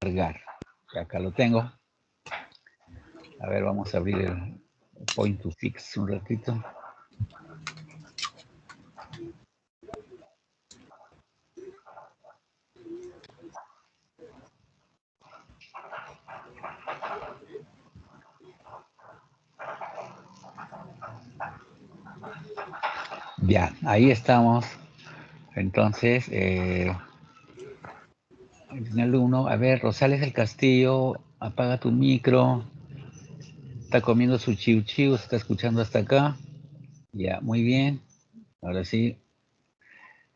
cargar. Acá lo tengo. A ver, vamos a abrir el point to fix un ratito. Ya, ahí estamos. Entonces, el alumno, a ver, Rosales del Castillo, apaga tu micro. Está comiendo su chiu chiu, se está escuchando hasta acá. Ya, muy bien. Ahora sí.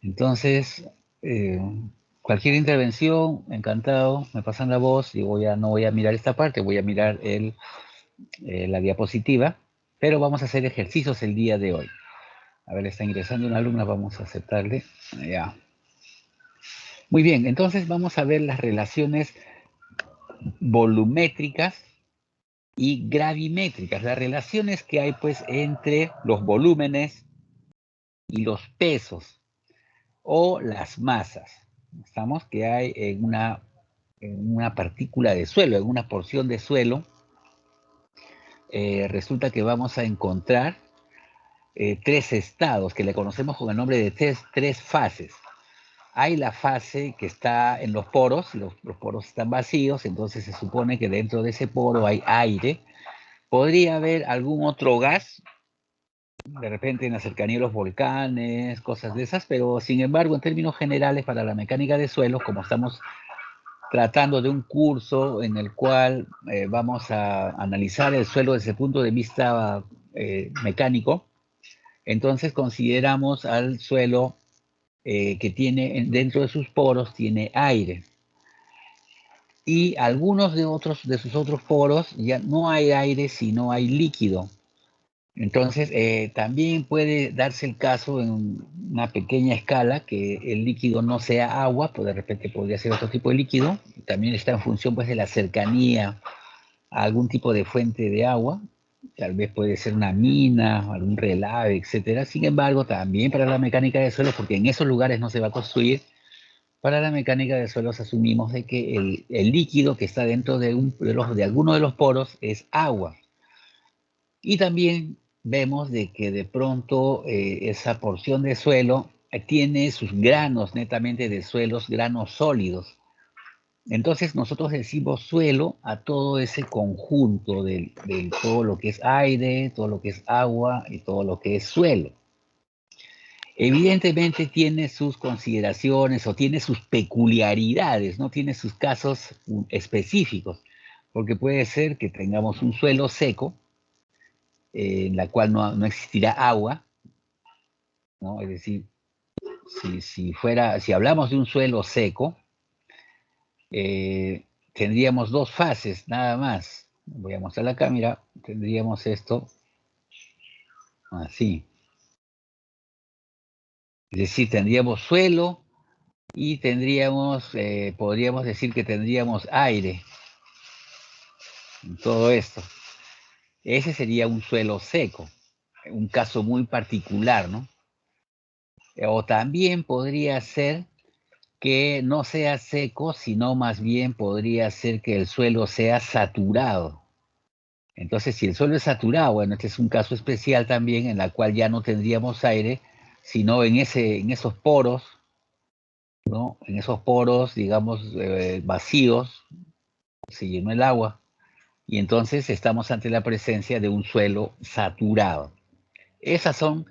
Entonces, cualquier intervención, encantado, me pasan la voz y no voy a mirar esta parte, voy a mirar la diapositiva, pero vamos a hacer ejercicios el día de hoy. A ver, está ingresando una alumna, vamos a aceptarle. Ya. Muy bien, entonces vamos a ver las relaciones volumétricas y gravimétricas, las relaciones que hay pues entre los volúmenes y los pesos o las masas. Estamos que hay en una partícula de suelo, en una porción de suelo, resulta que vamos a encontrar tres estados que le conocemos con el nombre de tres fases. Hay la fase que está en los poros, los poros están vacíos, entonces se supone que dentro de ese poro hay aire. Podría haber algún otro gas, de repente en la cercanía de los volcanes, cosas de esas, pero sin embargo, en términos generales, para la mecánica de suelos, como estamos tratando de un curso en el cual vamos a analizar el suelo desde el punto de vista mecánico, entonces consideramos al suelo que tiene dentro de sus poros, tiene aire. Y algunos de sus otros poros ya no hay aire, sino hay líquido. Entonces, también puede darse el caso en una pequeña escala que el líquido no sea agua, pues de repente podría ser otro tipo de líquido. También está en función pues, de la cercanía a algún tipo de fuente de agua. Tal vez puede ser una mina, algún relave, etc. Sin embargo, también para la mecánica de suelos, porque en esos lugares no se va a construir, para la mecánica de suelos asumimos de que el líquido que está dentro de alguno de los poros es agua. Y también vemos de que de pronto esa porción de suelo tiene sus granos netamente de suelos, granos sólidos. Entonces nosotros decimos suelo a todo ese conjunto de todo lo que es aire, todo lo que es agua y todo lo que es suelo. Evidentemente tiene sus consideraciones o tiene sus peculiaridades, no tiene sus casos específicos, porque puede ser que tengamos un suelo seco, en la cual no existirá agua, ¿no? Es decir, si hablamos de un suelo seco, tendríamos dos fases nada más. Voy a mostrar la cámara, tendríamos esto así. Es decir, tendríamos suelo y podríamos decir que tendríamos aire en todo esto. Ese sería un suelo seco, un caso muy particular, ¿no? O también podría ser que no sea seco, sino más bien podría ser que el suelo sea saturado. Entonces, si el suelo es saturado, bueno, este es un caso especial también en la cual ya no tendríamos aire, sino en esos poros, ¿no? En esos poros, digamos, vacíos, se llenó el agua, y entonces estamos ante la presencia de un suelo saturado. Esas son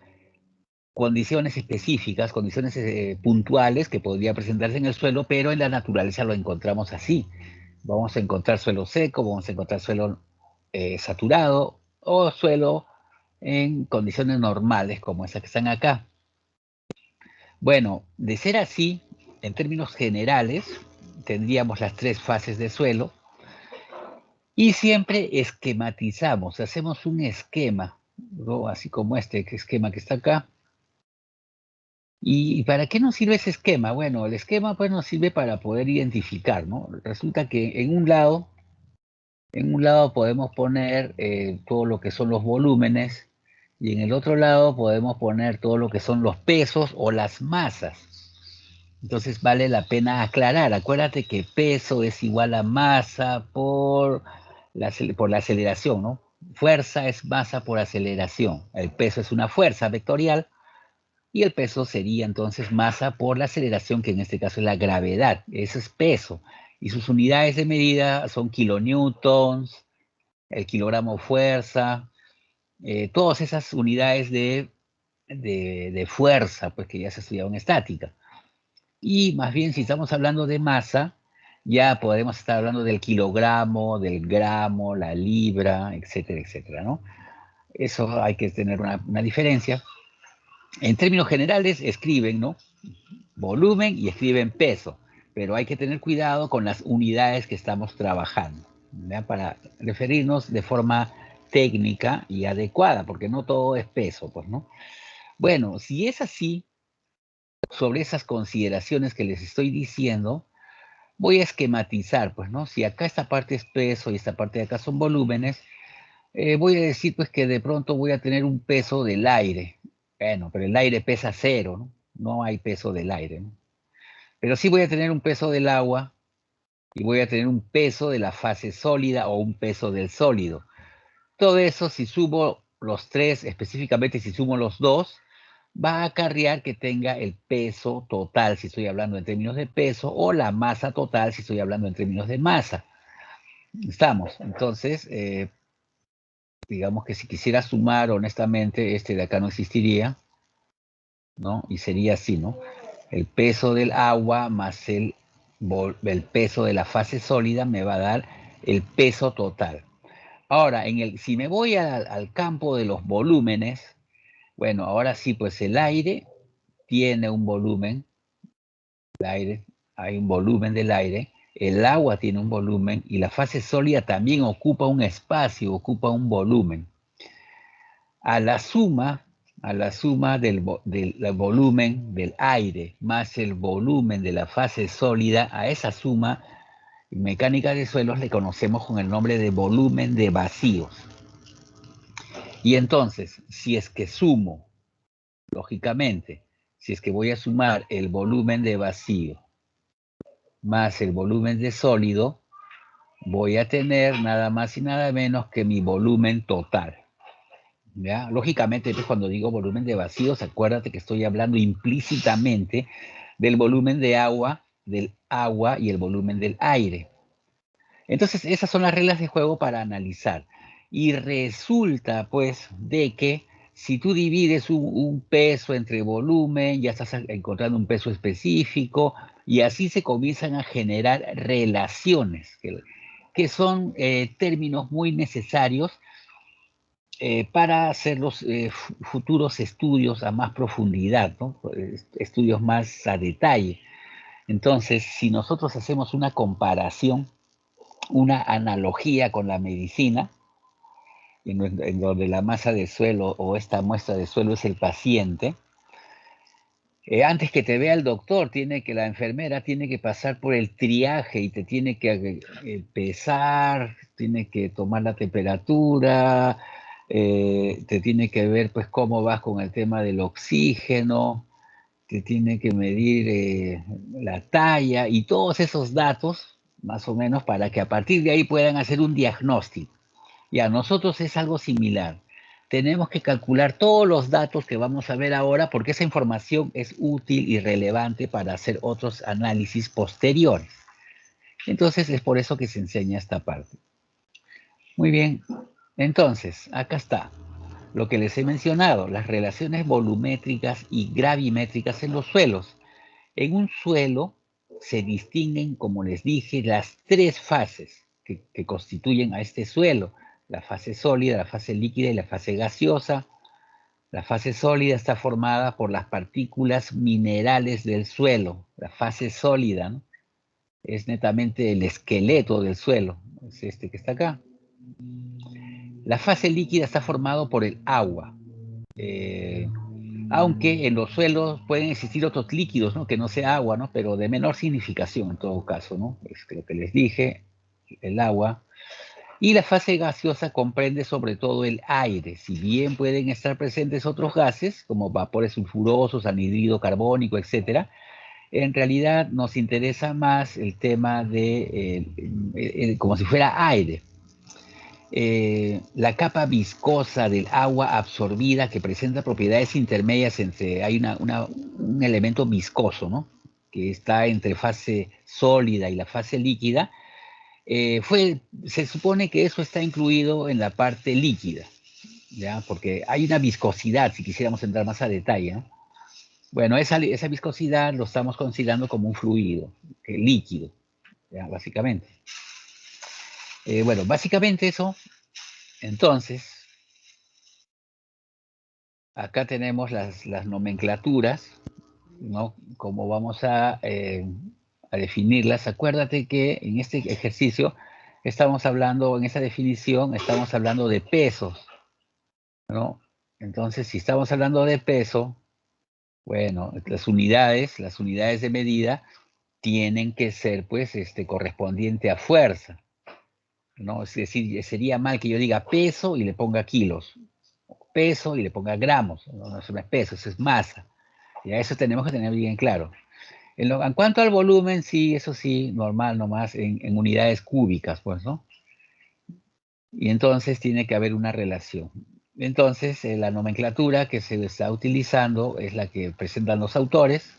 condiciones específicas, condiciones puntuales que podría presentarse en el suelo, pero en la naturaleza lo encontramos así. Vamos a encontrar suelo seco, vamos a encontrar suelo saturado o suelo en condiciones normales como esas que están acá. Bueno, de ser así, en términos generales, tendríamos las tres fases de suelo y siempre esquematizamos, hacemos un esquema, ¿no? Así como este esquema que está acá. ¿Y para qué nos sirve ese esquema? Bueno, el esquema pues nos sirve para poder identificar, ¿no? Resulta que en un lado podemos poner todo lo que son los volúmenes y en el otro lado podemos poner todo lo que son los pesos o las masas. Entonces vale la pena aclarar. Acuérdate que peso es igual a masa por por la aceleración, ¿no? Fuerza es masa por aceleración. El peso es una fuerza vectorial y el peso sería entonces masa por la aceleración, que en este caso es la gravedad. Eso es peso. Y sus unidades de medida son kilonewtons, el kilogramo fuerza, todas esas unidades de fuerza, pues que ya se ha estudiado en estática. Y más bien, si estamos hablando de masa, ya podemos estar hablando del kilogramo, del gramo, la libra, etcétera, etcétera, ¿no? Eso hay que tener una diferencia. En términos generales, escriben, ¿no? Volumen y escriben peso, pero hay que tener cuidado con las unidades que estamos trabajando, ¿ya? Para referirnos de forma técnica y adecuada, porque no todo es peso, pues, ¿no? Bueno, si es así, sobre esas consideraciones que les estoy diciendo, voy a esquematizar, pues, ¿no? Si acá esta parte es peso y esta parte de acá son volúmenes, voy a decir, pues, que de pronto voy a tener un peso del aire. Bueno, pero el aire pesa cero, ¿no? No hay peso del aire, ¿no? Pero sí voy a tener un peso del agua y voy a tener un peso de la fase sólida o un peso del sólido. Todo eso, si sumo los tres, específicamente si sumo los dos, va a acarrear que tenga el peso total, si estoy hablando en términos de peso, o la masa total, si estoy hablando en términos de masa. Estamos. Entonces, digamos que si quisiera sumar honestamente, este de acá no existiría, ¿no? Y sería así, ¿no? El peso del agua más el peso de la fase sólida me va a dar el peso total. Ahora, si me voy al campo de los volúmenes, bueno, ahora sí, pues el aire tiene un volumen, el aire, hay un volumen del aire, el agua tiene un volumen y la fase sólida también ocupa un espacio, ocupa un volumen. A la suma, del volumen del aire más el volumen de la fase sólida, a esa suma, en mecánica de suelos le conocemos con el nombre de volumen de vacíos. Y entonces, si es que sumo, lógicamente, si es que voy a sumar el volumen de vacío más el volumen de sólido, voy a tener nada más y nada menos que mi volumen total. ¿Ya? Lógicamente, pues, cuando digo volumen de vacíos, acuérdate que estoy hablando implícitamente del volumen de agua, del agua y el volumen del aire. Entonces, esas son las reglas de juego para analizar. Y resulta, pues, de que si tú divides un peso entre volumen, ya estás encontrando un peso específico, y así se comienzan a generar relaciones, que son términos muy necesarios para hacer los futuros estudios a más profundidad, ¿no? Estudios más a detalle. Entonces, si nosotros hacemos una comparación, una analogía con la medicina, en donde la masa de suelo o esta muestra de suelo es el paciente, antes que te vea el doctor, la enfermera tiene que pasar por el triaje y te tiene que pesar, tiene que tomar la temperatura, te tiene que ver pues cómo vas con el tema del oxígeno, te tiene que medir la talla y todos esos datos, más o menos, para que a partir de ahí puedan hacer un diagnóstico. Y a nosotros es algo similar. Tenemos que calcular todos los datos que vamos a ver ahora porque esa información es útil y relevante para hacer otros análisis posteriores. Entonces es por eso que se enseña esta parte. Muy bien, entonces acá está lo que les he mencionado, las relaciones volumétricas y gravimétricas en los suelos. En un suelo se distinguen, como les dije, las tres fases que constituyen a este suelo: la fase sólida, la fase líquida y la fase gaseosa. La fase sólida está formada por las partículas minerales del suelo. La fase sólida, ¿no? Es netamente el esqueleto del suelo, es este que está acá. La fase líquida está formada por el agua. Eh, Aunque en los suelos pueden existir otros líquidos, ¿no? Que no sea agua, ¿no? Pero de menor significación en todo caso, ¿no? Es lo que les dije, el agua. Y la fase gaseosa comprende sobre todo el aire, si bien pueden estar presentes otros gases, como vapores sulfurosos, anhídrido carbónico, etcétera. En realidad nos interesa más el tema de como si fuera aire. La capa viscosa del agua absorbida que presenta propiedades intermedias entre, hay un elemento viscoso, ¿no? Que está entre fase sólida y la fase líquida, se supone que eso está incluido en la parte líquida, ¿ya? Porque hay una viscosidad, si quisiéramos entrar más a detalle, ¿no? Bueno, esa viscosidad lo estamos considerando como un fluido, líquido, ¿ya? Básicamente. Bueno, básicamente eso. Entonces, acá tenemos las nomenclaturas, ¿no? Cómo vamos a definirlas. Acuérdate que en este ejercicio estamos hablando, en esa definición, estamos hablando de pesos, ¿no? Entonces, si estamos hablando de peso, bueno, las unidades de medida tienen que ser, pues, correspondiente a fuerza, ¿no? Es decir, sería mal que yo diga peso y le ponga kilos, peso y le ponga gramos, no, eso no es peso, eso es masa. Y a eso tenemos que tener bien claro. En cuanto al volumen, sí, eso sí, normal nomás, en unidades cúbicas, pues, ¿no? Y entonces tiene que haber una relación. Entonces, la nomenclatura que se está utilizando es la que presentan los autores,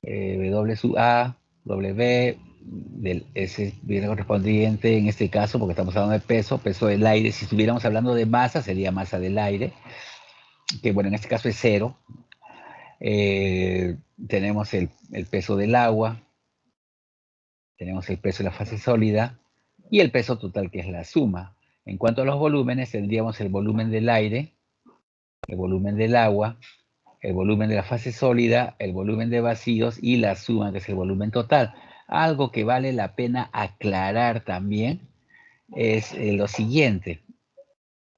W sub A, W, del S viene correspondiente en este caso, porque estamos hablando de peso, peso del aire. Si estuviéramos hablando de masa, sería masa del aire, que bueno, en este caso es cero. Tenemos el peso del agua, tenemos el peso de la fase sólida y el peso total, que es la suma. En cuanto a los volúmenes, tendríamos el volumen del aire, el volumen del agua, el volumen de la fase sólida, el volumen de vacíos y la suma, que es el volumen total. Algo que vale la pena aclarar también es lo siguiente.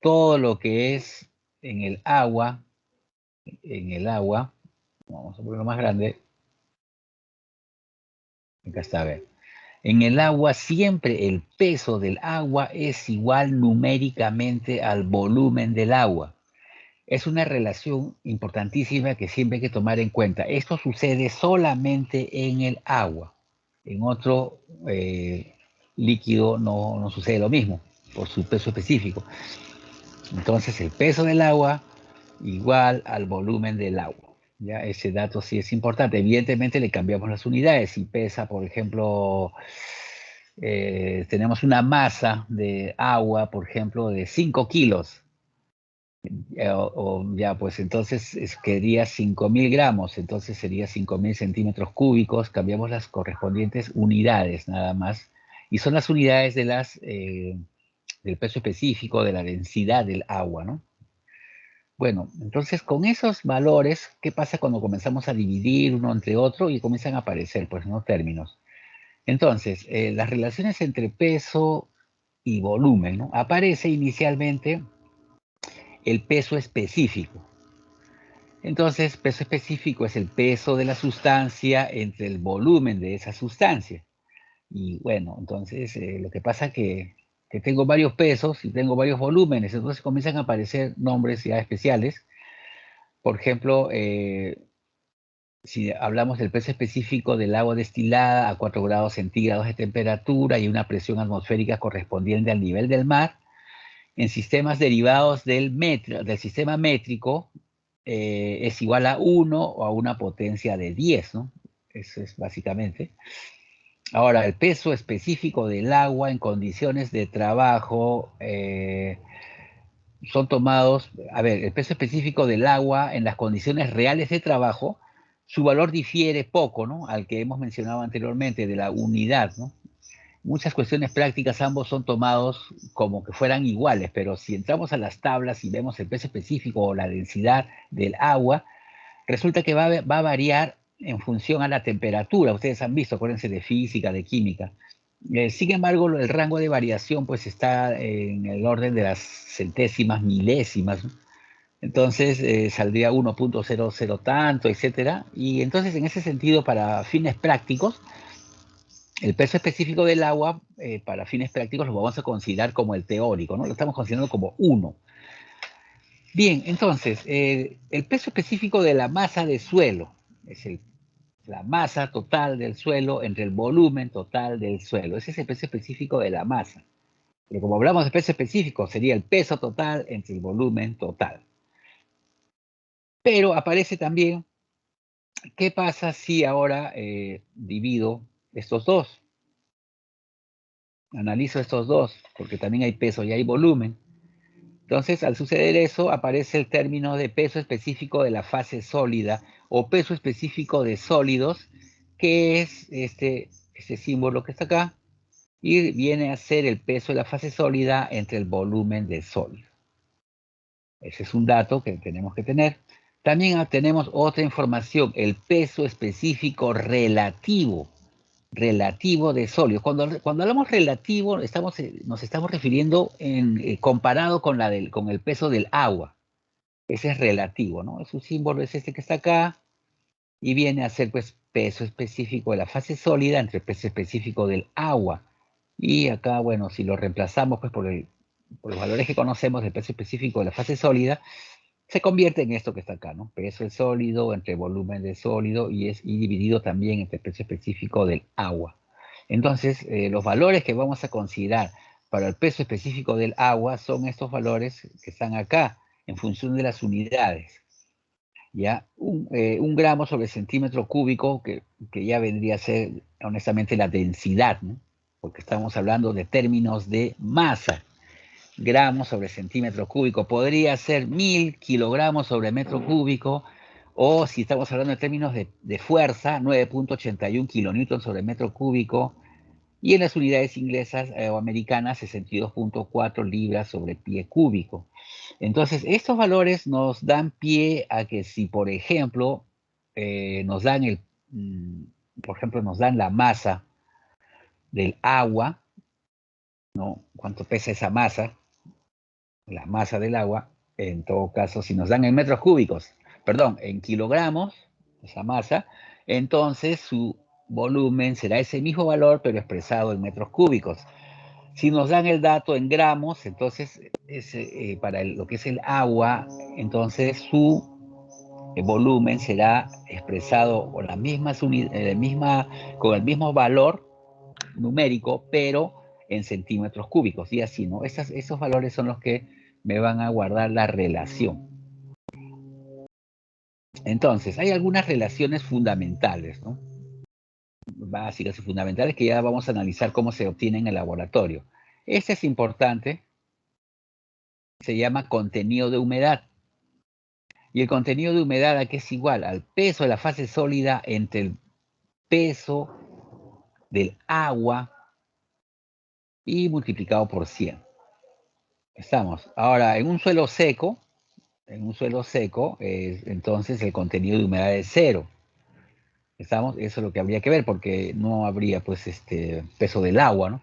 Todo lo que es en el agua, vamos a ponerlo más grande, acá está, a ver. En el agua siempre el peso del agua es igual numéricamente al volumen del agua. Es una relación importantísima que siempre hay que tomar en cuenta. Esto sucede solamente en el agua. En otro líquido no sucede lo mismo, por su peso específico. Entonces el peso del agua igual al volumen del agua. Ya, ese dato sí es importante. Evidentemente le cambiamos las unidades. Si pesa, por ejemplo, tenemos una masa de agua, por ejemplo, de 5 kilos. Ya, pues entonces quedaría 5.000 gramos, entonces sería 5.000 centímetros cúbicos, cambiamos las correspondientes unidades nada más, y son las unidades del peso específico, de la densidad del agua, ¿no? Bueno, entonces con esos valores, ¿qué pasa cuando comenzamos a dividir uno entre otro y comienzan a aparecer, pues, ¿no? Términos. Entonces, las relaciones entre peso y volumen, ¿no? Aparece inicialmente el peso específico. Entonces, peso específico es el peso de la sustancia entre el volumen de esa sustancia. Y bueno, entonces lo que pasa es que tengo varios pesos y tengo varios volúmenes, entonces comienzan a aparecer nombres ya especiales. Por ejemplo, si hablamos del peso específico del agua destilada a 4 grados centígrados de temperatura y una presión atmosférica correspondiente al nivel del mar, en sistemas derivados del sistema métrico, es igual a 1 o a una potencia de 10, ¿no? Eso es básicamente. Ahora, el peso específico del agua en condiciones de trabajo son tomados, a ver, el peso específico del agua en las condiciones reales de trabajo, su valor difiere poco, ¿no? Al que hemos mencionado anteriormente, de la unidad, ¿no? Muchas cuestiones prácticas ambos son tomados como que fueran iguales, pero si entramos a las tablas y vemos el peso específico o la densidad del agua, resulta que va a variar en función a la temperatura. Ustedes han visto, acuérdense de física, de química. Sin embargo, el rango de variación pues está en el orden de las centésimas, milésimas, ¿no? Entonces saldría 1.00 tanto, etcétera. Y entonces en ese sentido, para fines prácticos, el peso específico del agua, para fines prácticos, lo vamos a considerar como el teórico, ¿no? Lo estamos considerando como 1. Bien, entonces, el peso específico de la masa de suelo es el la masa total del suelo entre el volumen total del suelo. Ese es el peso específico de la masa. Pero como hablamos de peso específico, sería el peso total entre el volumen total. Pero aparece también, ¿qué pasa si ahora divido estos dos? Analizo estos dos, porque también hay peso y hay volumen. Entonces, al suceder eso, aparece el término de peso específico de la fase sólida o peso específico de sólidos, que es este símbolo que está acá, y viene a ser el peso de la fase sólida entre el volumen de sólido. Ese es un dato que tenemos que tener. También tenemos otra información, el peso específico relativo de sólidos. Cuando hablamos relativo, nos estamos refiriendo comparado con el peso del agua. Ese es relativo, ¿no? Su símbolo es este que está acá y viene a ser pues peso específico de la fase sólida entre peso específico del agua. Y acá, bueno, si lo reemplazamos pues por los valores que conocemos del peso específico de la fase sólida, se convierte en esto que está acá, ¿no? Peso del sólido entre volumen del sólido y dividido también entre peso específico del agua. Entonces, los valores que vamos a considerar para el peso específico del agua son estos valores que están acá, en función de las unidades. ¿Ya? Un gramo sobre centímetro cúbico, que ya vendría a ser, honestamente, la densidad, ¿no? Porque estamos hablando de términos de masa. Gramos sobre centímetro cúbico. Podría ser 1000 kilogramos sobre metro cúbico, o si estamos hablando en términos de fuerza, 9.81 kilonewtons sobre metro cúbico, y en las unidades inglesas o americanas, 62.4 libras sobre pie cúbico. Entonces, estos valores nos dan pie a que si, por ejemplo, por ejemplo, nos dan la masa del agua, ¿no? ¿Cuánto pesa esa masa? La masa del agua, en todo caso, si nos dan en metros cúbicos, perdón, en kilogramos, esa masa, entonces su volumen será ese mismo valor, pero expresado en metros cúbicos. Si nos dan el dato en gramos, entonces para lo que es el agua, entonces su volumen será expresado con con el mismo valor numérico, pero en centímetros cúbicos, y así, ¿no? Esos valores son los que me van a guardar la relación. Entonces, hay algunas relaciones fundamentales, ¿no? Básicas y fundamentales que ya vamos a analizar cómo se obtienen en el laboratorio. Este es importante, se llama contenido de humedad. Y el contenido de humedad aquí es igual al peso de la fase sólida entre el peso del agua y multiplicado por 100. Estamos. Ahora, en un suelo seco, entonces el contenido de humedad es cero. Estamos, eso es lo que habría que ver, porque no habría pues peso del agua, ¿no?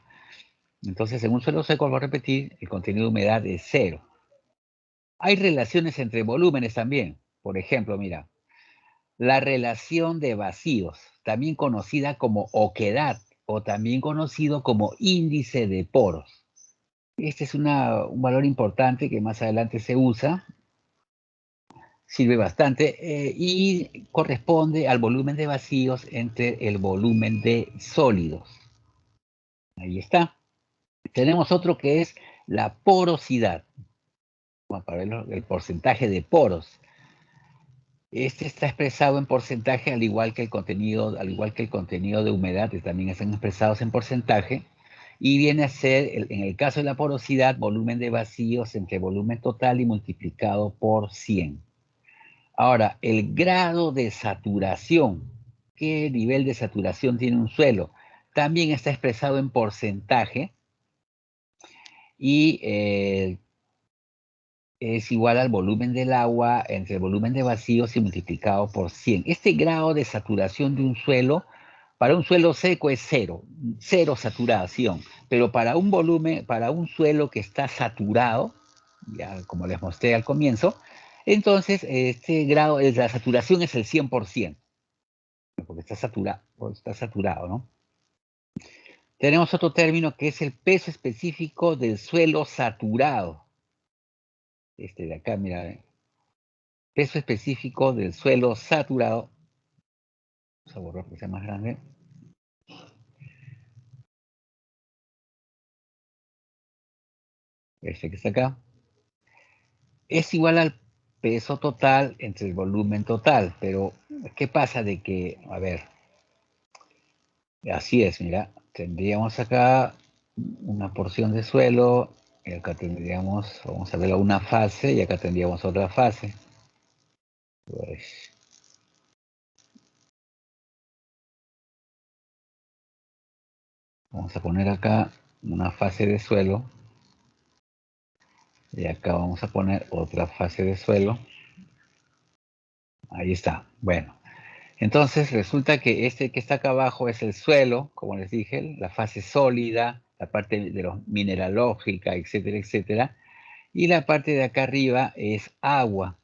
Entonces, en un suelo seco, voy a repetir, el contenido de humedad es cero. Hay relaciones entre volúmenes también. Por ejemplo, mira, la relación de vacíos, también conocida como oquedad o también conocido como índice de poros. Este es un valor importante que más adelante se usa, sirve bastante y corresponde al volumen de vacíos entre el volumen de sólidos. Ahí está. Tenemos otro que es la porosidad. Vamos a ver el porcentaje de poros. Este está expresado en porcentaje al igual que el contenido de humedad, que también están expresados en porcentaje, y viene a ser, en el caso de la porosidad, volumen de vacíos entre volumen total y multiplicado por 100. Ahora, el grado de saturación, ¿qué nivel de saturación tiene un suelo? También está expresado en porcentaje y es igual al volumen del agua entre el volumen de vacíos y multiplicado por 100. Este grado de saturación de un suelo, para un suelo seco es cero saturación, pero para un suelo que está saturado, ya como les mostré al comienzo, entonces este grado de la saturación es el 100%, porque está saturado, ¿no? Tenemos otro término que es el peso específico del suelo saturado. Este de acá, mira, peso específico del suelo saturado, Vamos a borrar porque sea más grande. Este que está acá. Es igual al peso total entre el volumen total, pero ¿qué pasa de que, a ver, así es, mira, tendríamos acá una porción de suelo, y acá tendríamos, vamos a ver una fase, y acá tendríamos otra fase. Pues, vamos a poner acá una fase de suelo, y acá vamos a poner otra fase de suelo. Ahí está, bueno. Entonces resulta que este que está acá abajo es el suelo, como les dije, la fase sólida, la parte de los mineralógica, etcétera, etcétera. Y la parte de acá arriba es agua.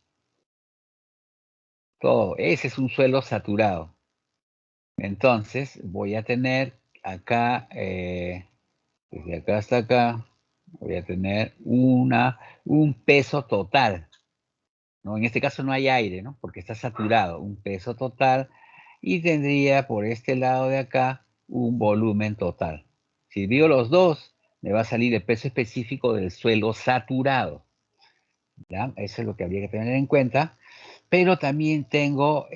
Todo. Ese es un suelo saturado. Entonces voy a tener acá, desde acá hasta acá, voy a tener un peso total, ¿no? En este caso no hay aire, ¿no? Porque está saturado, un peso total, y tendría por este lado de acá un volumen total. Si divido los dos, me va a salir el peso específico del suelo saturado, ¿ya? Eso es lo que habría que tener en cuenta. Pero también tengo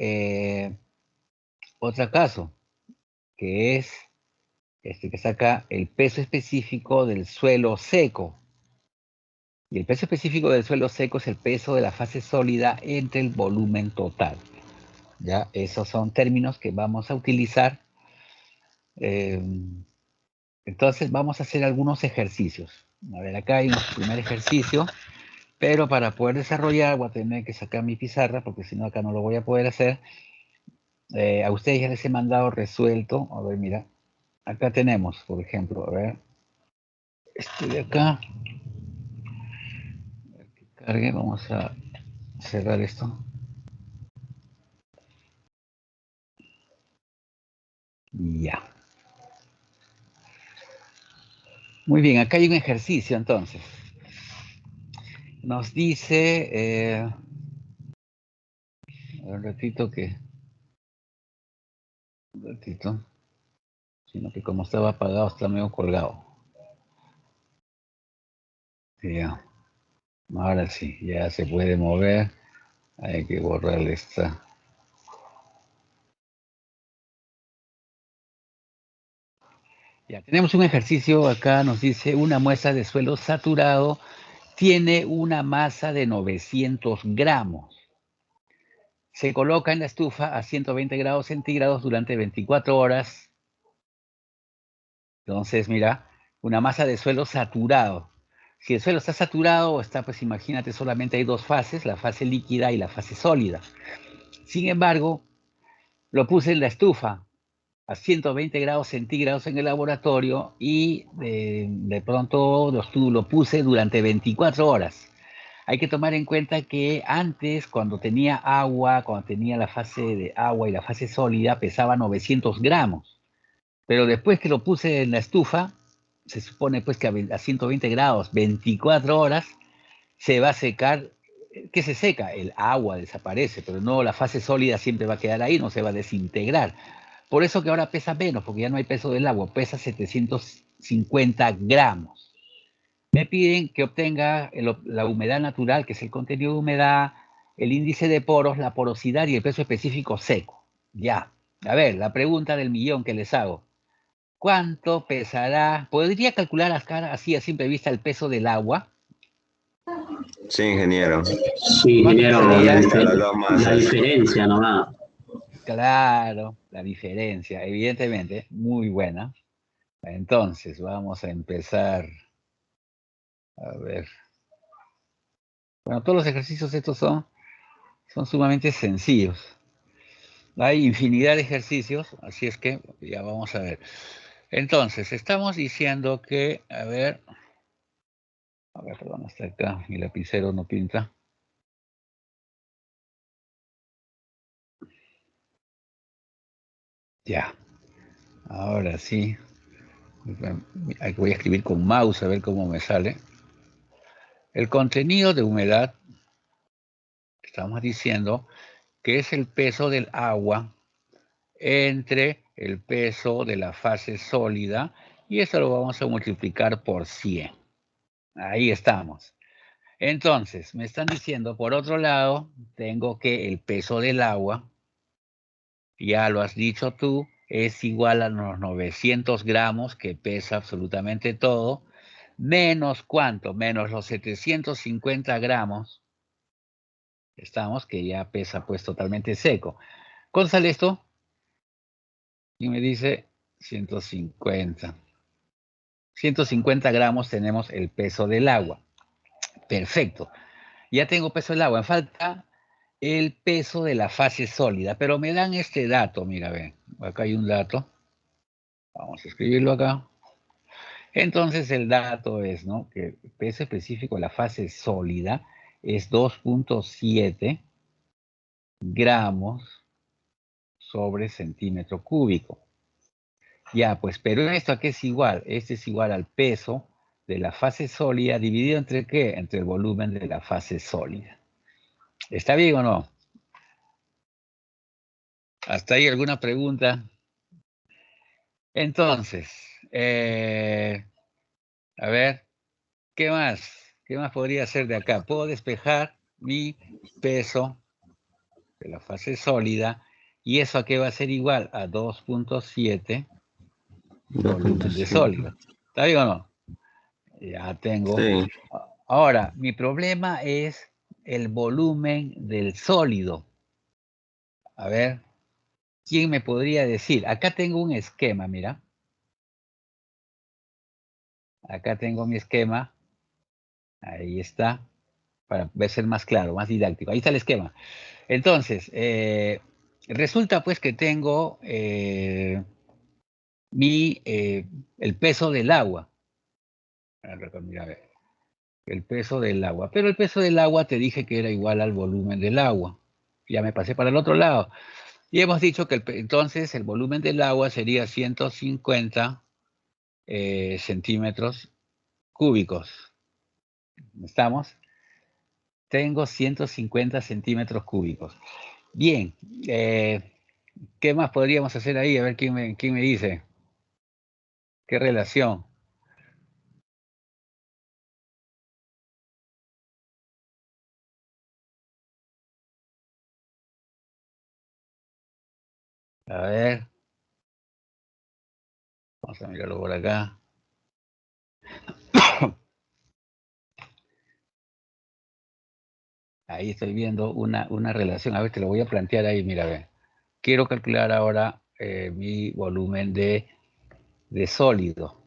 otro caso, que es este que está acá, el peso específico del suelo seco. Y el peso específico del suelo seco es el peso de la fase sólida entre el volumen total. ¿Ya? Esos son términos que vamos a utilizar. Eh, entonces vamos a hacer algunos ejercicios. A ver, acá hay un primer ejercicio, pero para poder desarrollar voy a tener que sacar mi pizarra, porque si no acá no lo voy a poder hacer. A ustedes ya les he mandado resuelto. A ver, mira, acá tenemos, por ejemplo, a ver, este de acá, que cargue, vamos a cerrar esto. Ya. Muy bien, acá hay un ejercicio entonces. Nos dice, un ratito, sino que como estaba apagado está medio colgado. Ya, ahora sí, ya se puede mover. Hay que borrarle esta. Ya, tenemos un ejercicio acá, nos dice una muestra de suelo saturado tiene una masa de 900 gramos. Se coloca en la estufa a 120 grados centígrados durante 24 horas. Entonces, mira, una masa de suelo saturado. Si el suelo está saturado, está, pues imagínate, solamente hay dos fases, la fase líquida y la fase sólida. Sin embargo, lo puse en la estufa a 120 grados centígrados en el laboratorio y de pronto lo puse durante 24 horas. Hay que tomar en cuenta que antes, cuando tenía agua, cuando tenía la fase de agua y la fase sólida, pesaba 900 gramos. Pero después que lo puse en la estufa, se supone pues que a 120 grados, 24 horas, se va a secar. ¿Qué se seca? El agua desaparece, pero no, la fase sólida siempre va a quedar ahí, no se va a desintegrar. Por eso que ahora pesa menos, porque ya no hay peso del agua, pesa 750 gramos. Me piden que obtenga la humedad natural, que es el contenido de humedad, el índice de poros, la porosidad y el peso específico seco. Ya. A ver, la pregunta del millón que les hago. ¿Cuánto pesará? ¿Podría calcular así a simple vista el peso del agua? Sí, ingeniero. Sí, ¿Cuánto ingeniero, pesaría? Las dos la masas. diferencia nomás. Claro, la diferencia, evidentemente, muy buena. Entonces, vamos a empezar. A ver. Bueno, todos los ejercicios estos son sumamente sencillos. Hay infinidad de ejercicios, así es que ya vamos a ver. Entonces, estamos diciendo que, a ver, perdón, hasta acá, mi lapicero no pinta. Ya, ahora sí. Voy a escribir con mouse a ver cómo me sale. El contenido de humedad, estamos diciendo que es el peso del agua entre el peso de la fase sólida, y eso lo vamos a multiplicar por 100. Ahí estamos. Entonces, me están diciendo, por otro lado, tengo que el peso del agua, ya lo has dicho tú, es igual a los 900 gramos que pesa absolutamente todo, menos ¿cuánto? Menos los 750 gramos, estamos, que ya pesa pues totalmente seco. ¿Cuánto sale esto? Y me dice 150. 150 gramos tenemos el peso del agua. Perfecto. Ya tengo peso del agua. Me falta el peso de la fase sólida, pero me dan este dato. Mira, ven, acá hay un dato. Vamos a escribirlo acá. Entonces el dato es, ¿no?, que el peso específico de la fase sólida es 2.7 gramos sobre centímetro cúbico. Ya, pues, pero esto aquí es igual. Este es igual al peso de la fase sólida dividido entre ¿qué? Entre el volumen de la fase sólida. ¿Está bien o no? ¿Hasta ahí alguna pregunta? Entonces, a ver, ¿qué más? ¿Qué más podría hacer de acá? Puedo despejar mi peso de la fase sólida, y eso a qué va a ser igual a 2.7 volumen de 2.7. sólido. ¿Está bien o no? Ya tengo. Sí. Ahora, mi problema es el volumen del sólido. A ver, ¿quién me podría decir? Acá tengo un esquema, mira. Acá tengo mi esquema. Ahí está. Para ser más claro, más didáctico. Ahí está el esquema. Entonces, resulta pues que tengo el peso del agua. Mira, a ver, el peso del agua. Pero el peso del agua te dije que era igual al volumen del agua. Ya me pasé para el otro lado. Y hemos dicho que entonces el volumen del agua sería 150 centímetros cúbicos. ¿Estamos? Tengo 150 centímetros cúbicos. Bien, ¿qué más podríamos hacer ahí? A ver quién me dice. ¿Qué relación? A ver, vamos a mirarlo por acá. Ahí estoy viendo una relación. A ver, te lo voy a plantear ahí, mira, a ver. Quiero calcular ahora mi volumen de sólido.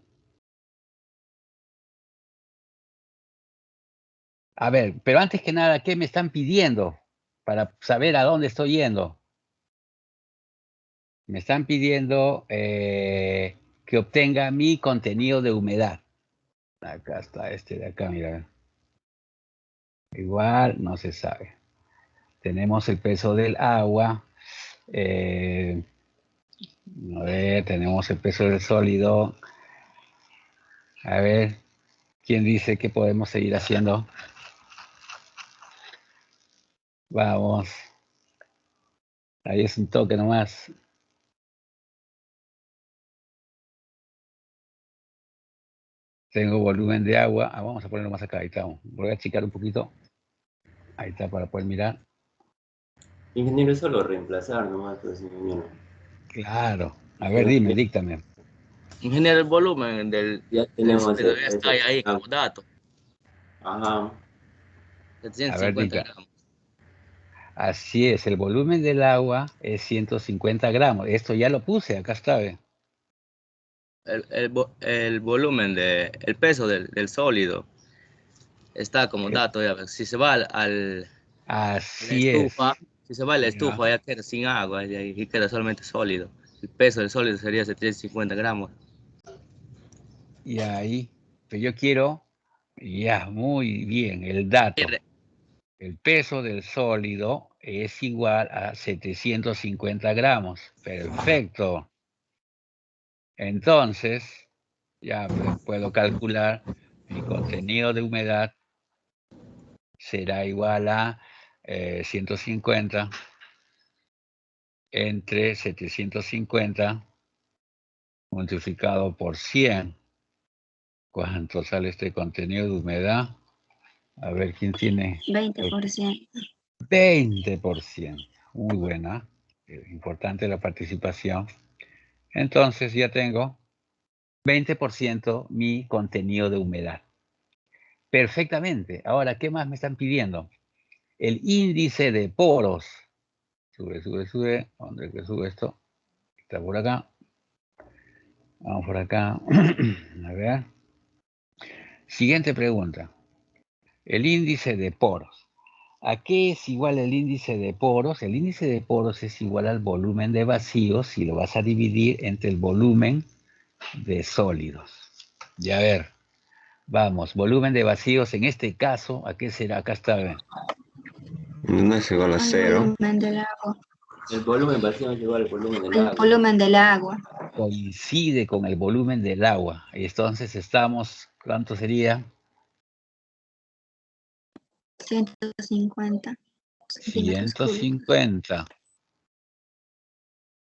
A ver, pero antes que nada, ¿qué me están pidiendo para saber a dónde estoy yendo? Me están pidiendo que obtenga mi contenido de humedad. Acá está este de acá, mira. Igual no se sabe. Tenemos el peso del agua. A ver, tenemos el peso del sólido. A ver, ¿quién dice que podemos seguir haciendo? Vamos. Ahí es un toque nomás. Tengo volumen de agua. Vamos a ponerlo más acá. Ahí está. Voy a achicar un poquito. Ahí está para poder mirar. Ingeniero, es solo reemplazar nomás, pues, ingeniero. Claro. A ver, dime, díctame. Ingeniero, el volumen Ya del tenemos sólido ya está ahí ah, como dato. ajá. A ver, 750 diga. gramos. Así es, el volumen del agua es 150 gramos. Esto ya lo puse, acá está. ¿Ve? El volumen el peso del sólido está como Eh, dato. Ya, si se va a la Así es. estufa, si se va a la Ya, estufa ya queda sin agua y queda solamente sólido. El peso del sólido sería 750 gramos. y ahí, pero yo quiero, ya, muy bien, el dato. El peso del sólido es igual a 750 gramos. Perfecto. Entonces, ya pues, puedo calcular mi contenido de humedad será igual a 150 entre 750 multiplicado por 100. ¿Cuánto sale este contenido de humedad? A ver, ¿quién tiene? 20%. 20%. Muy buena. Importante la participación. Entonces ya tengo 20% mi contenido de humedad. Perfectamente. Ahora, ¿qué más me están pidiendo? El índice de poros. Sube, sube, sube. ¿Dónde es que sube esto? Está por acá. Vamos por acá. A ver. Siguiente pregunta. El índice de poros. ¿A qué es igual el índice de poros? El índice de poros es igual al volumen de vacíos si lo vas a dividir entre el volumen de sólidos. Y a ver, vamos, volumen de vacíos en este caso, ¿a qué será? Acá está, a ver. No es igual a El 0. volumen del agua. El volumen vacío es igual al volumen del El agua. volumen del agua. Coincide con el volumen del agua. Y entonces estamos, ¿cuánto sería? 150 centímetros cúbicos. 150.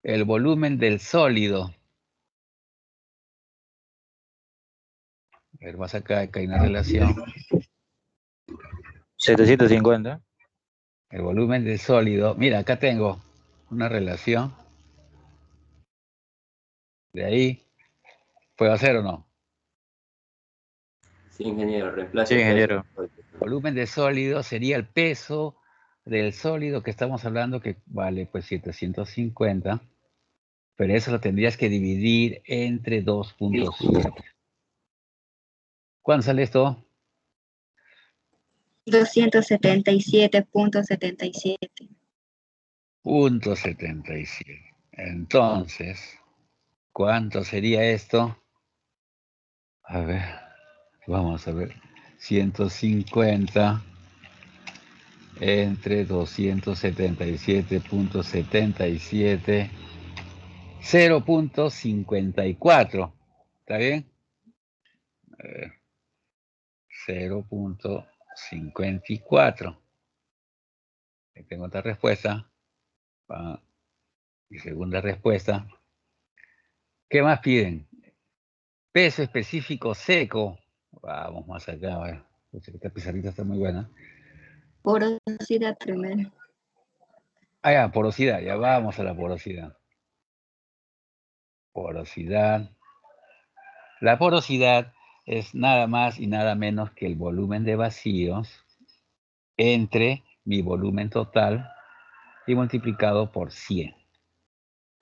El volumen del sólido. A ver, más acá hay una relación. 750. El volumen del sólido. Mira, acá tengo una relación. De ahí. ¿Puedo hacer o no? Sí, ingeniero, reemplaza Sí, el peso. ingeniero. Volumen de sólido sería el peso del sólido que estamos hablando, que vale pues 750. Pero eso lo tendrías que dividir entre 2.7. ¿Cuánto sale esto? 277.77. Punto 77. Entonces, ¿cuánto sería esto? A ver, vamos a ver. 150 entre 277.77. 0.54. ¿Está bien? 0.54. Tengo otra respuesta. Mi segunda respuesta. ¿Qué más piden? Peso específico seco. Vamos más acá. A ver. Esta pizarrita está muy buena. Porosidad primero. Ah, ya, porosidad. Ya vamos a la porosidad. Porosidad. La porosidad es nada más y nada menos que el volumen de vacíos entre mi volumen total y multiplicado por 100.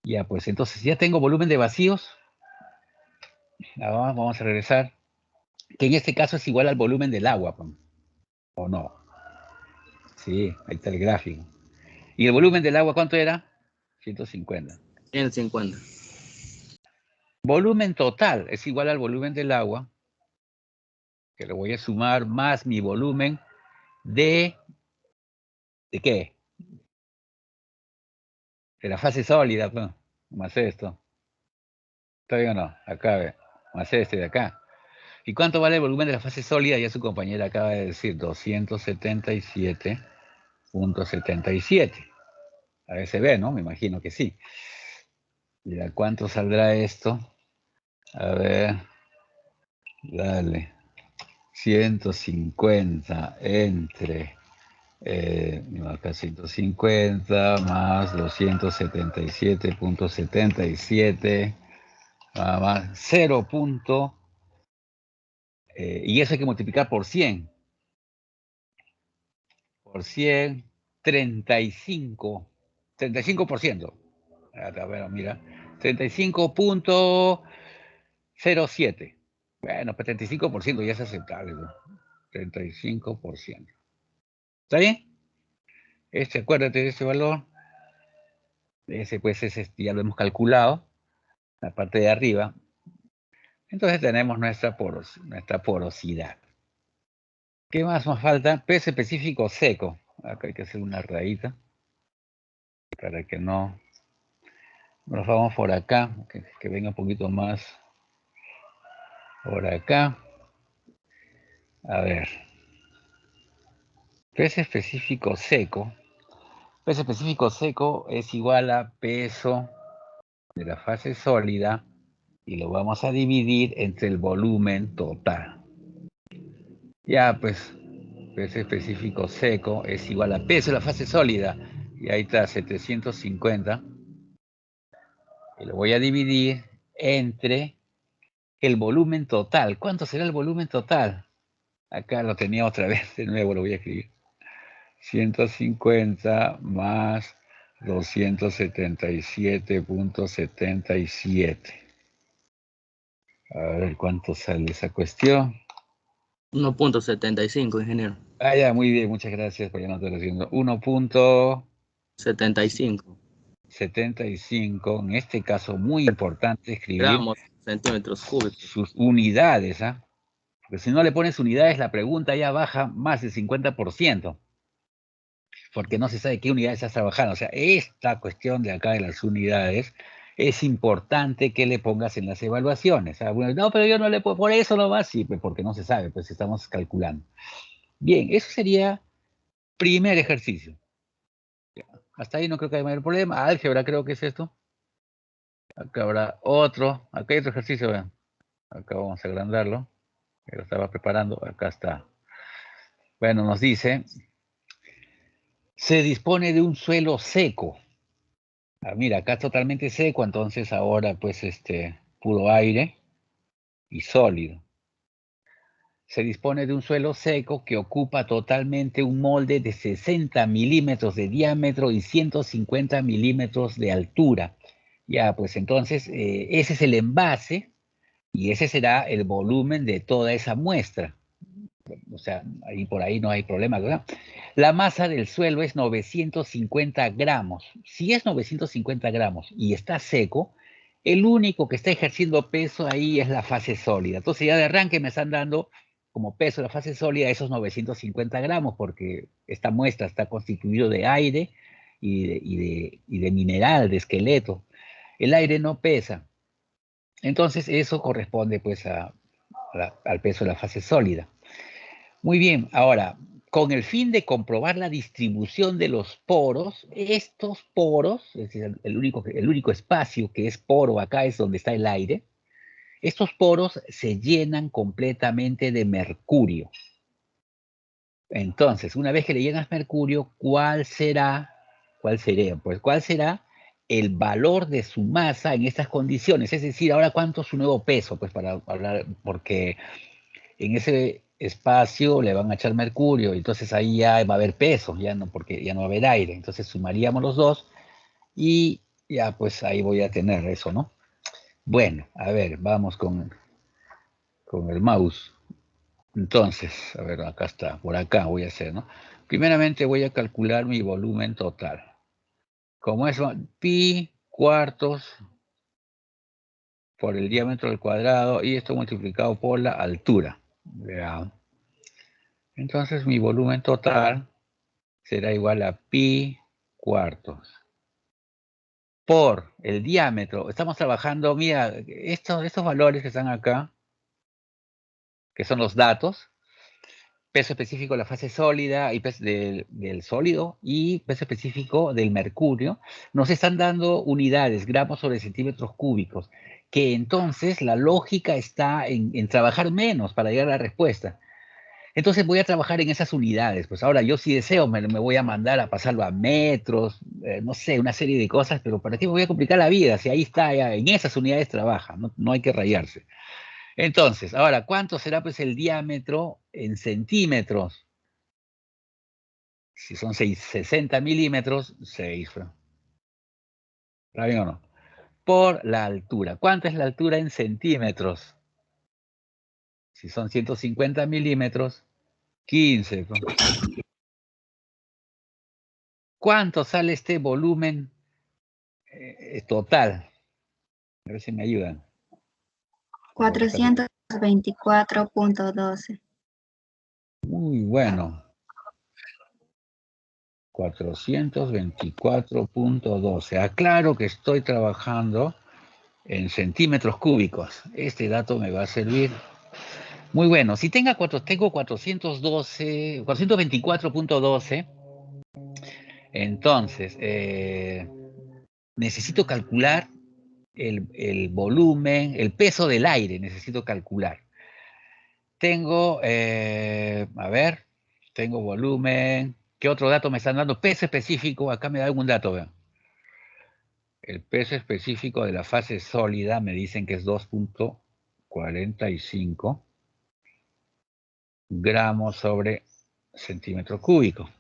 Ya, pues entonces ya tengo volumen de vacíos. Ahora vamos a regresar. Que en este caso es igual al volumen del agua, ¿o no? Sí, ahí está el gráfico. ¿Y el volumen del agua cuánto era? 150. 150. Volumen total es igual al volumen del agua, que lo voy a sumar más mi volumen ¿de qué? De la fase sólida, pues, más esto. ¿Está bien o no? Acá, ve, más este de acá. ¿Y cuánto vale el volumen de la fase sólida? Ya su compañera acaba de decir 277.77. A ver, se ve, ¿no? Me imagino que sí. Mira, ¿cuánto saldrá esto? A ver, dale. 150 entre acá 150 más 277.77 más 0. Y eso hay que multiplicar por 100. Por 100, 35%. A ver, mira, 35.07. Bueno, pues 35% ya es aceptable, ¿no? 35%. ¿Está bien? Acuérdate de ese valor. Ese, pues, ya lo hemos calculado. La parte de arriba. Entonces tenemos nuestra porosidad. ¿Qué más nos falta? Peso específico seco. Acá hay que hacer una rayita para que no nos vamos por acá, que venga un poquito más por acá. A ver. Peso específico seco. Peso específico seco es igual a peso de la fase sólida y lo vamos a dividir entre el volumen total. Ya, pues, peso específico seco es igual a peso de la fase sólida. Y ahí está, 750. Y lo voy a dividir entre el volumen total. ¿Cuánto será el volumen total? Acá lo tenía otra vez, de nuevo lo voy a escribir. 150 más 277.77. A ver cuánto sale esa cuestión. 1.75, ingeniero. Ah, ya, muy bien, muchas gracias por ya no estar haciendo. 75 1.75. En este caso, muy importante escribir gramos, centímetros cúbicos. sus unidades, ¿ah? Porque si no le pones unidades, la pregunta ya baja más del 50%. Porque no se sabe qué unidades estás trabajando. O sea, esta cuestión de acá de las unidades es importante que le pongas en las evaluaciones. O sea, bueno, no, pero yo no le puedo, por eso no va, sí, pues porque no se sabe, pues estamos calculando. Bien, eso sería primer ejercicio. Hasta ahí no creo que haya mayor problema. Álgebra creo que es esto. Acá habrá otro. Acá hay otro ejercicio, vean. Acá vamos a agrandarlo. Lo estaba preparando. Acá está. Bueno, nos dice, se dispone de un suelo seco. Ah, mira, acá es totalmente seco, entonces ahora pues puro aire y sólido. Se dispone de un suelo seco que ocupa totalmente un molde de 60 milímetros de diámetro y 150 milímetros de altura. Ya, pues entonces ese es el envase y ese será el volumen de toda esa muestra. O sea, ahí por ahí no hay problema, ¿verdad? La masa del suelo es 950 gramos. Si es 950 gramos y está seco, el único que está ejerciendo peso ahí es la fase sólida. Entonces ya de arranque me están dando como peso la fase sólida esos 950 gramos, porque esta muestra está constituida de aire y de mineral, de esqueleto. El aire no pesa. Entonces eso corresponde pues al peso de la fase sólida. Muy bien, ahora, con el fin de comprobar la distribución de los poros, estos poros, es decir, el único espacio que es poro acá es donde está el aire, estos poros se llenan completamente de mercurio. Entonces, una vez que le llenas mercurio, ¿cuál será el valor de su masa en estas condiciones? Es decir, ahora, ¿cuánto es su nuevo peso? Pues para hablar, porque en ese espacio le van a echar mercurio, y entonces ahí ya va a haber peso, ya no, porque ya no va a haber aire. Entonces sumaríamos los dos y ya pues ahí voy a tener eso, ¿no? Bueno, a ver, vamos con el mouse. Entonces, a ver, acá está, por acá voy a hacer, ¿no? Primeramente voy a calcular mi volumen total. Como eso, pi cuartos por el diámetro al cuadrado y esto multiplicado por la altura. Veamos. Entonces mi volumen total será igual a pi cuartos por el diámetro. Estamos trabajando, mira, estos valores que están acá, que son los datos, peso específico de la fase sólida y peso del sólido y peso específico del mercurio, nos están dando unidades, gramos sobre centímetros cúbicos, que entonces la lógica está en trabajar menos para llegar a la respuesta. Entonces voy a trabajar en esas unidades. Pues ahora yo si deseo me voy a mandar a pasarlo a metros, no sé, una serie de cosas, pero ¿para qué me voy a complicar la vida? Si ahí está, ya, en esas unidades trabaja, no hay que rayarse. Entonces, ahora, ¿cuánto será pues el diámetro en centímetros? Si son 60 milímetros, 6. ¿Está bien o no? Por la altura. ¿Cuánta es la altura en centímetros? Si son 150 milímetros, 15. ¿Cuánto sale este volumen total? A ver si me ayudan. 424.12. Muy bueno. 424.12. Aclaro que estoy trabajando en centímetros cúbicos. Este dato me va a servir. Muy bueno. Si tengo 424.12, Entonces, necesito calcular el volumen, el peso del aire, necesito calcular. Tengo, a ver, tengo volumen. ¿Qué otro dato me están dando? Peso específico, acá me da algún dato, vean. El peso específico de la fase sólida me dicen que es 2.45 gramos sobre centímetro cúbico.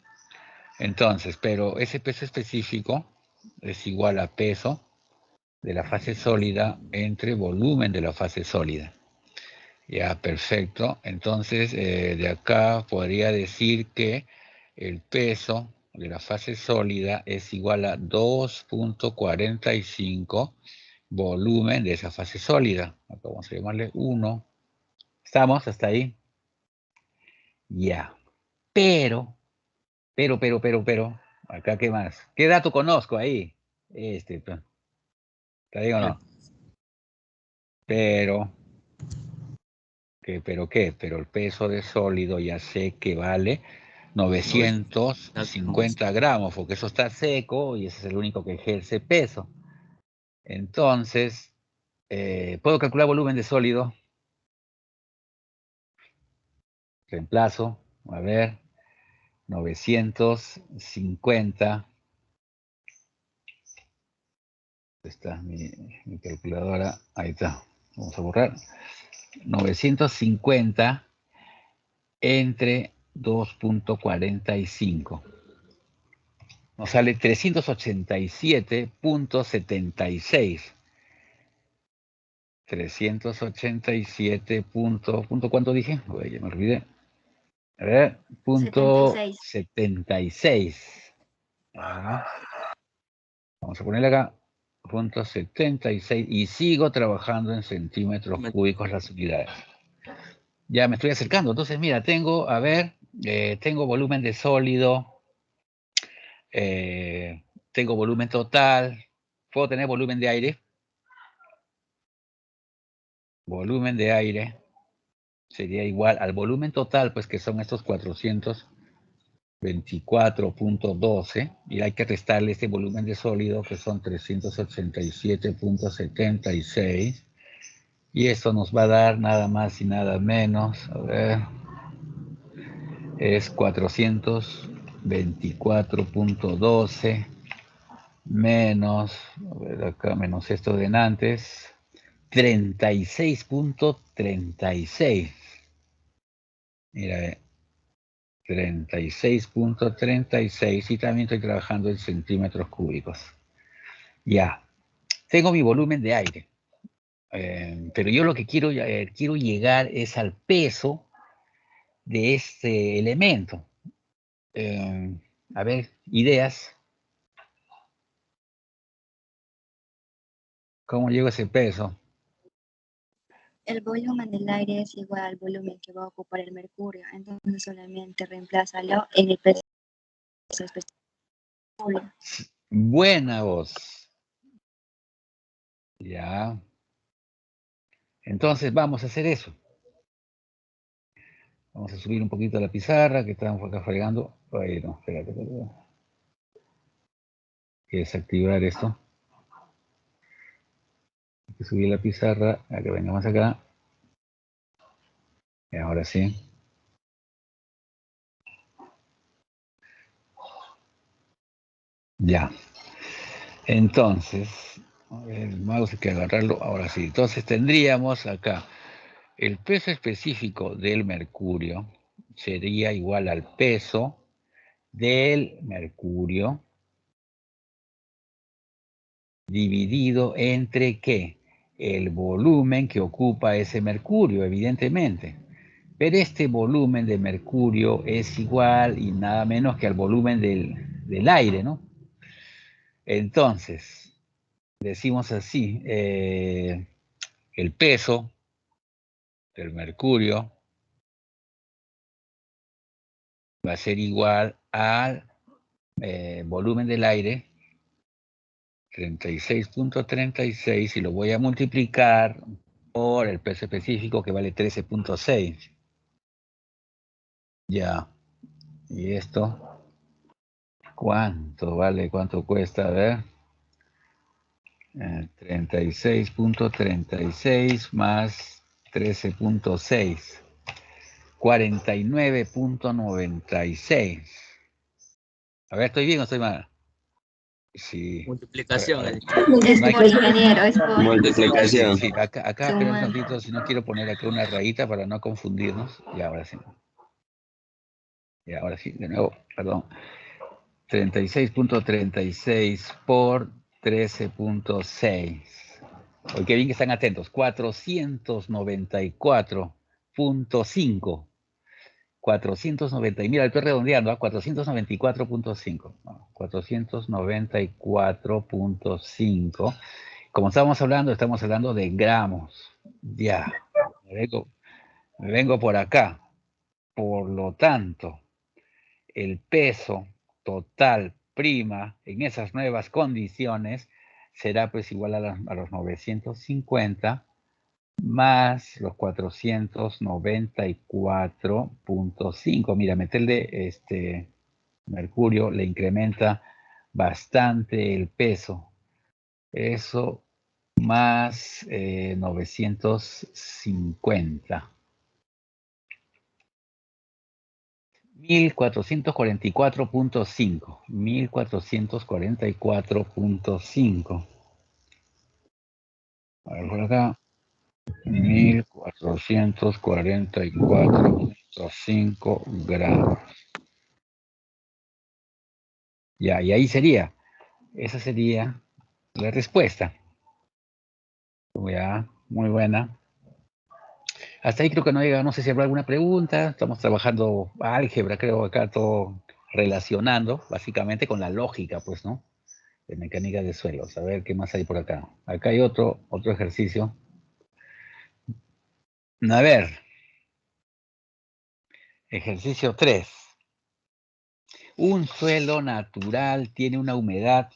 Entonces, pero ese peso específico es igual a peso de la fase sólida entre volumen de la fase sólida. Ya, perfecto. Entonces, de acá podría decir que el peso de la fase sólida es igual a 2.45 volumen de esa fase sólida. Acá vamos a llamarle 1. ¿Estamos hasta ahí? Ya. Pero, acá qué más. ¿Qué dato conozco ahí? ¿Está bien o no? Pero el peso de sólido ya sé que vale 950 gramos, porque eso está seco y ese es el único que ejerce peso. Entonces, ¿puedo calcular volumen de sólido? Reemplazo, a ver, 950. Está mi calculadora, ahí está, vamos a borrar. 950 entre 2.45. Nos sale 387.76. 387 punto, ¿cuánto dije? Oye, ya me olvidé. A ver, punto 76. Vamos a ponerle acá, punto 76. Y sigo trabajando en centímetros cúbicos las unidades. Ya me estoy acercando. Entonces, mira, tengo, a ver, tengo volumen de sólido, tengo volumen total. ¿Puedo tener volumen de aire? Volumen de aire sería igual al volumen total, pues que son estos 424.12, y hay que restarle este volumen de sólido, que son 387.76, y esto nos va a dar nada más y nada menos, a ver, es 424.12 menos, a ver acá, menos esto de antes, 36.36. Mira, 36.36, y también estoy trabajando en centímetros cúbicos. Ya, tengo mi volumen de aire, pero yo lo que quiero llegar es al peso de este elemento. A ver, ideas. ¿Cómo llego a ese peso? El volumen del aire es igual al volumen que va a ocupar el mercurio, entonces solamente reemplázalo en el peso específico. Buena voz. Ya. Entonces vamos a hacer eso. Vamos a subir un poquito la pizarra, que estamos acá fregando. Ay, no, espérate. Hay que desactivar esto. Hay que subir la pizarra, a que venga más acá. Y ahora sí. Ya. Entonces, el mouse hay que agarrarlo. Ahora sí. Entonces tendríamos acá el peso específico del mercurio sería igual al peso del mercurio dividido entre ¿qué? El volumen que ocupa ese mercurio, evidentemente. Pero este volumen de mercurio es igual y nada menos que al volumen del aire, ¿no? Entonces, decimos así, el peso del mercurio va a ser igual al volumen del aire, 36.36, y lo voy a multiplicar por el peso específico, que vale 13.6. Ya. Y esto ¿Cuánto vale? ¿Cuánto cuesta? A ver. 36.36 más 13.6. 49.96. A ver, ¿estoy bien o estoy mal? Sí. Multiplicación. Es No hay por que... ingeniero, es por Sí, Multiplicación. sí. Acá espera un suma. tantito, si no quiero poner acá una rayita para no confundirnos. Y ahora sí. Y ahora sí, de nuevo, perdón. 36.36 por 13.6. Oye, qué bien que están atentos. 494.5. 490, mira, estoy redondeando, ¿eh? 494.5. 494.5. Como estamos hablando de gramos. Ya. Me vengo por acá. Por lo tanto, el peso total prima en esas nuevas condiciones será pues igual a los 950 más los 494.5. Mira, meterle mercurio le incrementa bastante el peso. Eso más 950. 1444.5. 1444.5. A ver por acá. 1444.5 gramos. Ya, y ahí sería. Esa sería la respuesta. Ya, muy buena. Hasta ahí creo que no llega, no sé si habrá alguna pregunta. Estamos trabajando álgebra, creo, acá todo relacionando, básicamente, con la lógica, pues, ¿no? De mecánica de suelos. A ver qué más hay por acá. Acá hay otro ejercicio. A ver. Ejercicio 3. Un suelo natural tiene una humedad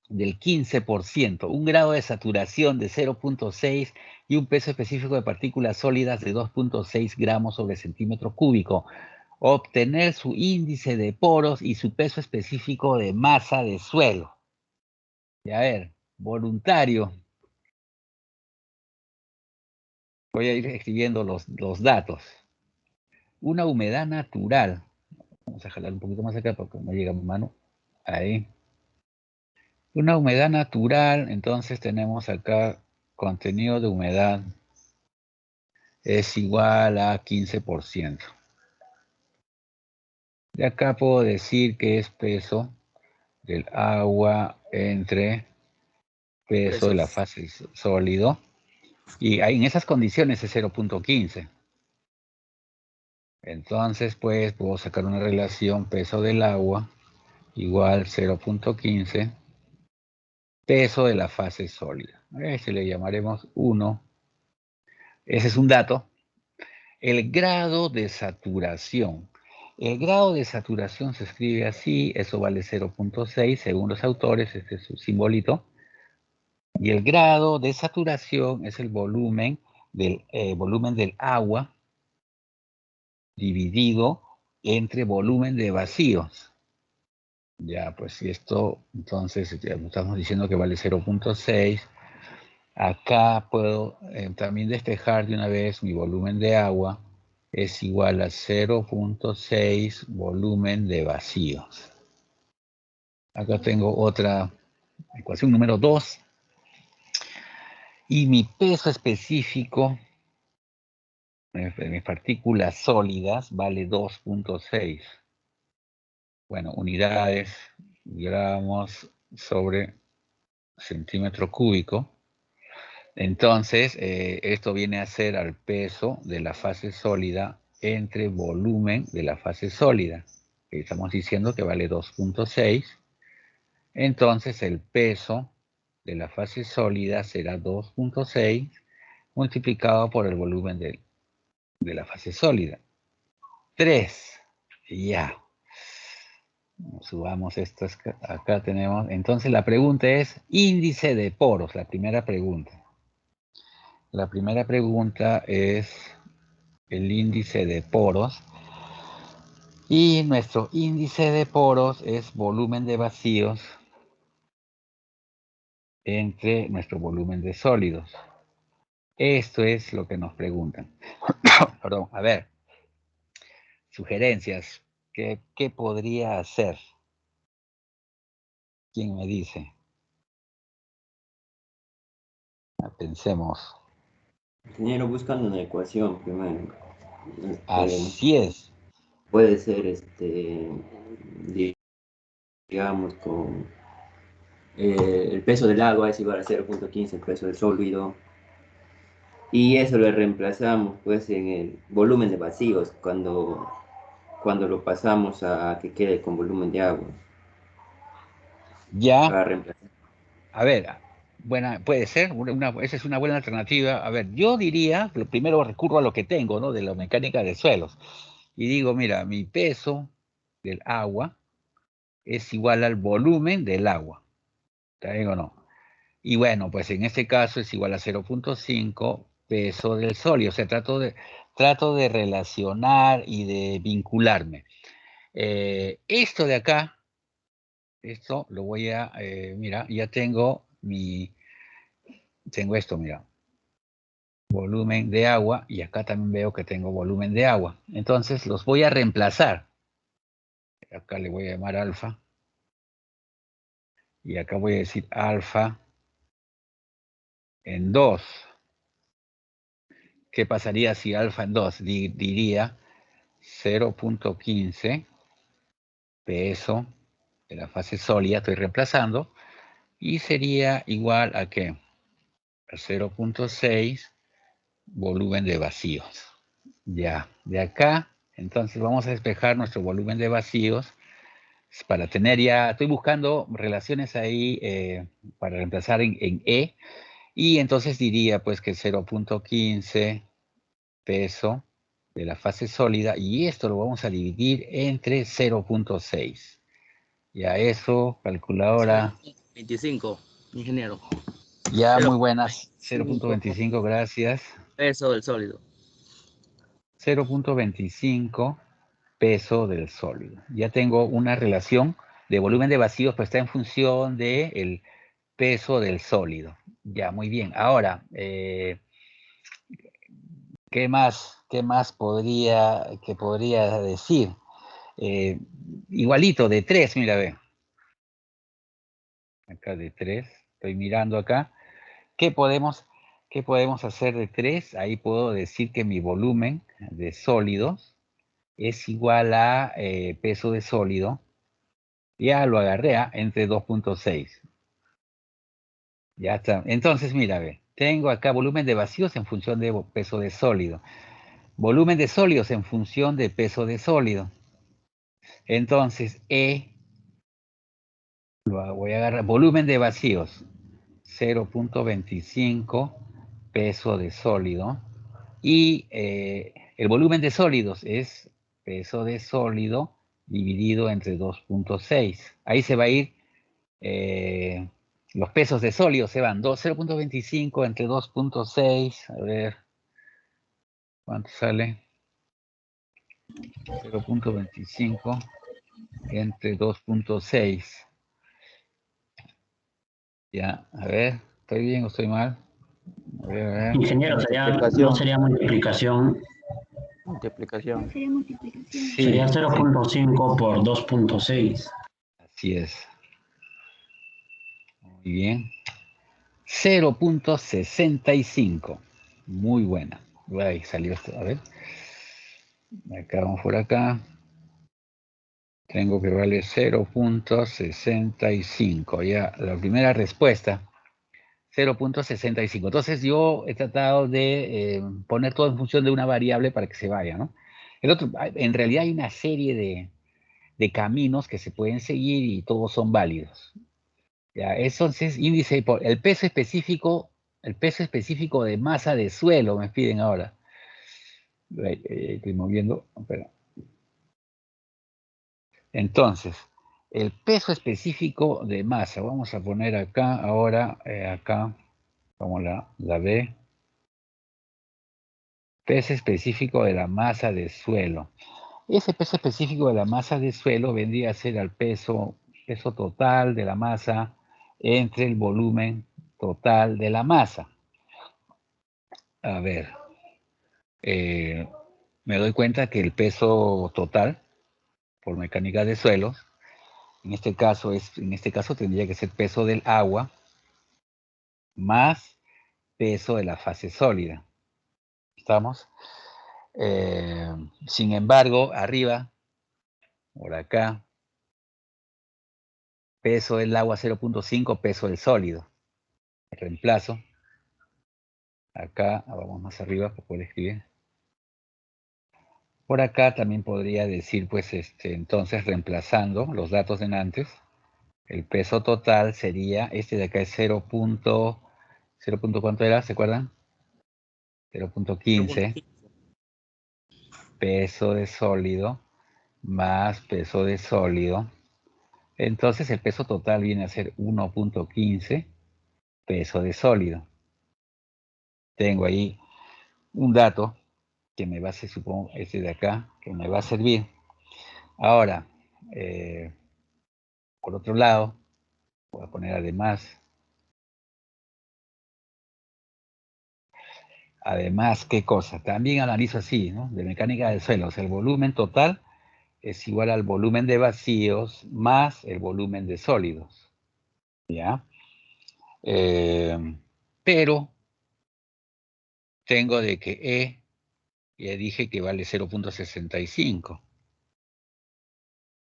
del 15%, un grado de saturación de 0.6 y un peso específico de partículas sólidas de 2.6 gramos sobre centímetro cúbico. Obtener su índice de poros y su peso específico de masa de suelo. Y a ver, voluntario. Voy a ir escribiendo los datos. Una humedad natural. Vamos a jalar un poquito más acá porque no llega mi mano. Ahí. Una humedad natural, entonces tenemos acá contenido de humedad es igual a 15%. De acá puedo decir que es peso del agua entre peso de la fase sólido. Y ahí en esas condiciones es 0.15. Entonces, pues, puedo sacar una relación peso del agua igual 0.15 peso de la fase sólida. A este le llamaremos 1. Ese es un dato. El grado de saturación. El grado de saturación se escribe así, eso vale 0.6 según los autores, este es su simbolito. Y el grado de saturación es el volumen del agua dividido entre volumen de vacíos. Ya, pues si esto, entonces ya estamos diciendo que vale 0.6. Acá puedo también despejar de una vez mi volumen de agua es igual a 0.6 volumen de vacíos. Acá tengo otra ecuación número 2. Y mi peso específico de mis partículas sólidas vale 2.6. Bueno, unidades, gramos sobre centímetro cúbico. Entonces, esto viene a ser al peso de la fase sólida entre volumen de la fase sólida. Estamos diciendo que vale 2.6. Entonces, el peso de la fase sólida será 2.6 multiplicado por el volumen de la fase sólida. 3. Ya. Subamos esto. Acá tenemos. Entonces, la pregunta es índice de poros. La primera pregunta. La primera pregunta es el índice de poros. Y nuestro índice de poros es volumen de vacíos entre nuestro volumen de sólidos. Esto es lo que nos preguntan. Perdón, a ver. Sugerencias. ¿Qué podría hacer? ¿Quién me dice? Pensemos. Ingeniero, buscando una ecuación primero. Así es. Puede ser, digamos, con el peso del agua es igual a 0,15 el peso del sólido. Y eso lo reemplazamos, pues, en el volumen de vacíos, cuando lo pasamos a que quede con volumen de agua. Ya. Para reemplazar. A ver, puede ser, esa es una buena alternativa. A ver, yo diría, primero recurro a lo que tengo, ¿no? De la mecánica de suelos. Y digo, mira, mi peso del agua es igual al volumen del agua. ¿Está bien o no? Y bueno, pues en este caso es igual a 0,5 peso del sólido. O sea, trato de relacionar y de vincularme. Esto de acá, esto lo voy a, mira, ya tengo esto, mira, volumen de agua, y acá también veo que tengo volumen de agua. Entonces los voy a reemplazar. Acá le voy a llamar alfa. Y acá voy a decir alfa en 2. ¿Qué pasaría si alfa en 2? Diría 0,15 peso de la fase sólida, estoy reemplazando, y sería igual a ¿qué? A 0,6 volumen de vacíos. Ya, de acá, entonces vamos a despejar nuestro volumen de vacíos para tener ya, estoy buscando relaciones ahí para reemplazar en E, y entonces diría pues que 0,15 peso de la fase sólida, y esto lo vamos a dividir entre 0,6. Ya eso, calculadora. 25, ingeniero. Ya muy buenas, 0,25 0,25, gracias. peso del sólido. 0,25 peso del sólido. Ya tengo una relación de volumen de vacíos, pues está en función del peso del sólido. Ya, muy bien. Ahora, ¿qué más podría decir? Igualito, de 3, mira, ve. Acá de 3, estoy mirando acá. ¿Qué podemos hacer de 3? Ahí puedo decir que mi volumen de sólidos es igual a peso de sólido. Ya lo agarré, entre 2,6. Ya está. Entonces, mira, ve, tengo acá volumen de vacíos en función de peso de sólido. Volumen de sólidos en función de peso de sólido. Entonces, lo voy a agarrar. Volumen de vacíos, 0,25 peso de sólido. Y el volumen de sólidos es peso de sólido dividido entre 2,6. Ahí se va a ir, los pesos de sólido se van 0,25 entre 2,6. A ver, ¿cuánto sale? 0,25 entre 2,6. Ya, a ver, ¿estoy bien o estoy mal? A ver, a ver. Ingeniero, no sería multiplicación, Multiplicación. Sería multiplicación. sería Sí, 0,5 por 2,6. así es. Muy bien. 0,65. Muy buena. Ahí salió esto. A ver. Acá vamos por acá. Tengo que vale 0,65. Ya, la primera respuesta. 0,65. Entonces yo he tratado de poner todo en función de una variable para que se vaya, ¿no? El otro, en realidad hay una serie de caminos que se pueden seguir y todos son válidos. Ya, entonces, índice por el peso específico de masa de suelo, me piden ahora. Estoy moviendo, espera. Entonces, el peso específico de masa, vamos a poner acá, ahora, acá, como la B, peso específico de la masa de suelo. Ese peso específico de la masa de suelo vendría a ser el peso total de la masa entre el volumen total de la masa. A ver, me doy cuenta que el peso total por mecánica de suelos, en este caso tendría que ser peso del agua más peso de la fase sólida. ¿Estamos? Sin embargo, arriba, por acá, peso del agua 0.5, peso del sólido. Reemplazo. Acá, vamos más arriba para poder escribir. Por acá también podría decir, pues, entonces, reemplazando los datos de antes, el peso total sería, este de acá es 0. ¿Cuánto era? ¿Se acuerdan? 0.15 peso de sólido más peso de sólido. Entonces el peso total viene a ser 1.15 peso de sólido. Tengo ahí un dato que me va a ser, supongo, este de acá, que me va a servir. Ahora, por otro lado, voy a poner además, ¿qué cosa? También analizo así, ¿no? De mecánica del suelo. O sea, el volumen total es igual al volumen de vacíos más el volumen de sólidos. ¿Ya? Pero tengo de que E, ya dije que vale 0.65.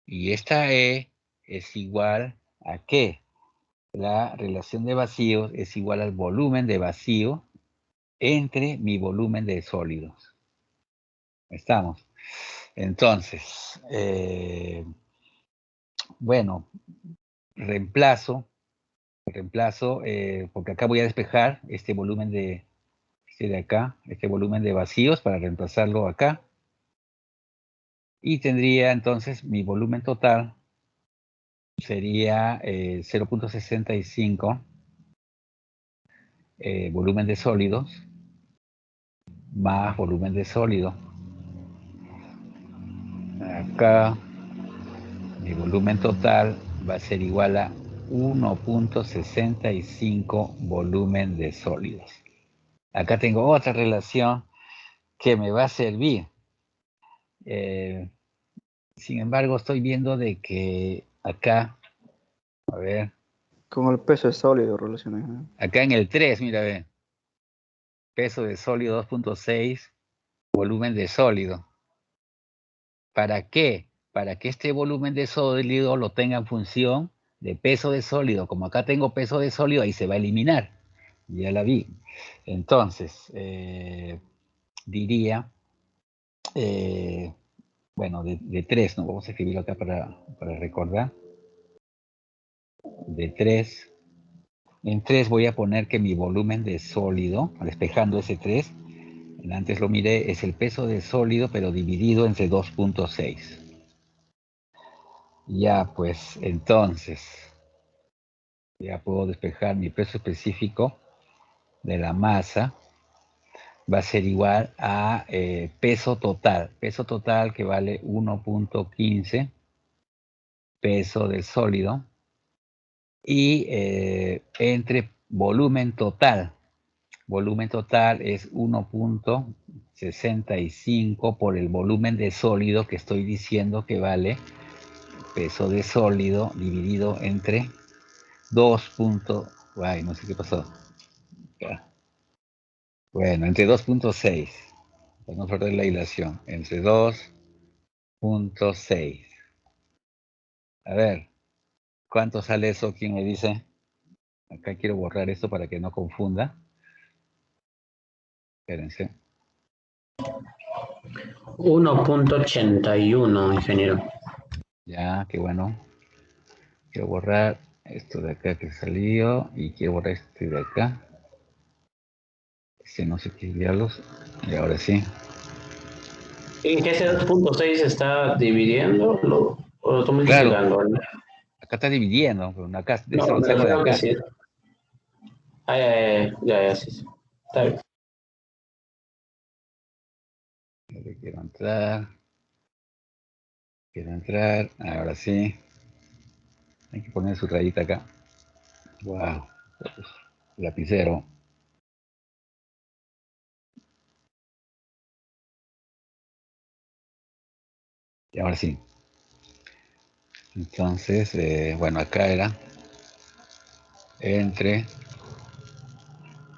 Y esta E es igual a ¿qué? La relación de vacíos es igual al volumen de vacío entre mi volumen de sólidos. ¿Estamos? Entonces, bueno, reemplazo, porque acá voy a despejar este volumen de acá, este volumen de vacíos para reemplazarlo acá. Y tendría entonces mi volumen total sería 0.65 volumen de sólidos más volumen de sólido. Acá mi volumen total va a ser igual a 1.65 volumen de sólidos. Acá tengo otra relación que me va a servir. Sin embargo, estoy viendo de que acá, a ver. Con el peso es sólido relacionado. Acá en el 3, mira, ve. Peso de sólido 2.6, volumen de sólido. ¿Para qué? Para que este volumen de sólido lo tenga en función de peso de sólido. Como acá tengo peso de sólido, ahí se va a eliminar. Ya la vi. Entonces, diría, bueno, de 3, ¿no? Vamos a escribirlo acá para recordar. De 3. En 3 voy a poner que mi volumen de sólido, despejando ese 3, antes lo miré, es el peso de sólido, pero dividido entre 2.6. Ya, pues, entonces, ya puedo despejar mi peso específico de la masa. Va a ser igual a peso total. Peso total que vale 1.15 peso del sólido. Y entre volumen total. Volumen total es 1.65 por el volumen de sólido que estoy diciendo que vale peso de sólido dividido entre 2. Ay, no sé qué pasó. Bueno, entre 2.6. Para no perder la hilación. Entre 2.6. A ver, ¿cuánto sale eso? ¿Quién me dice? Acá quiero borrar esto para que no confunda. Espérense. 1.81, ingeniero. Ya, qué bueno. Quiero borrar esto de acá que salió y quiero borrar este de acá. No sé qué enviarlos. Y ahora sí. ¿En qué ese 2.6 está dividiendo? ¿O lo estamos Claro, multiplicando? acá está dividiendo, pero acá eso No, lo me saco de refiero a que acá. sí. Ah, ya, sí. Está bien. Le quiero entrar. Quiero entrar, ahora sí. Hay que poner su rayita acá. Wow. Lapicero. Y ahora sí. Entonces, bueno, acá era entre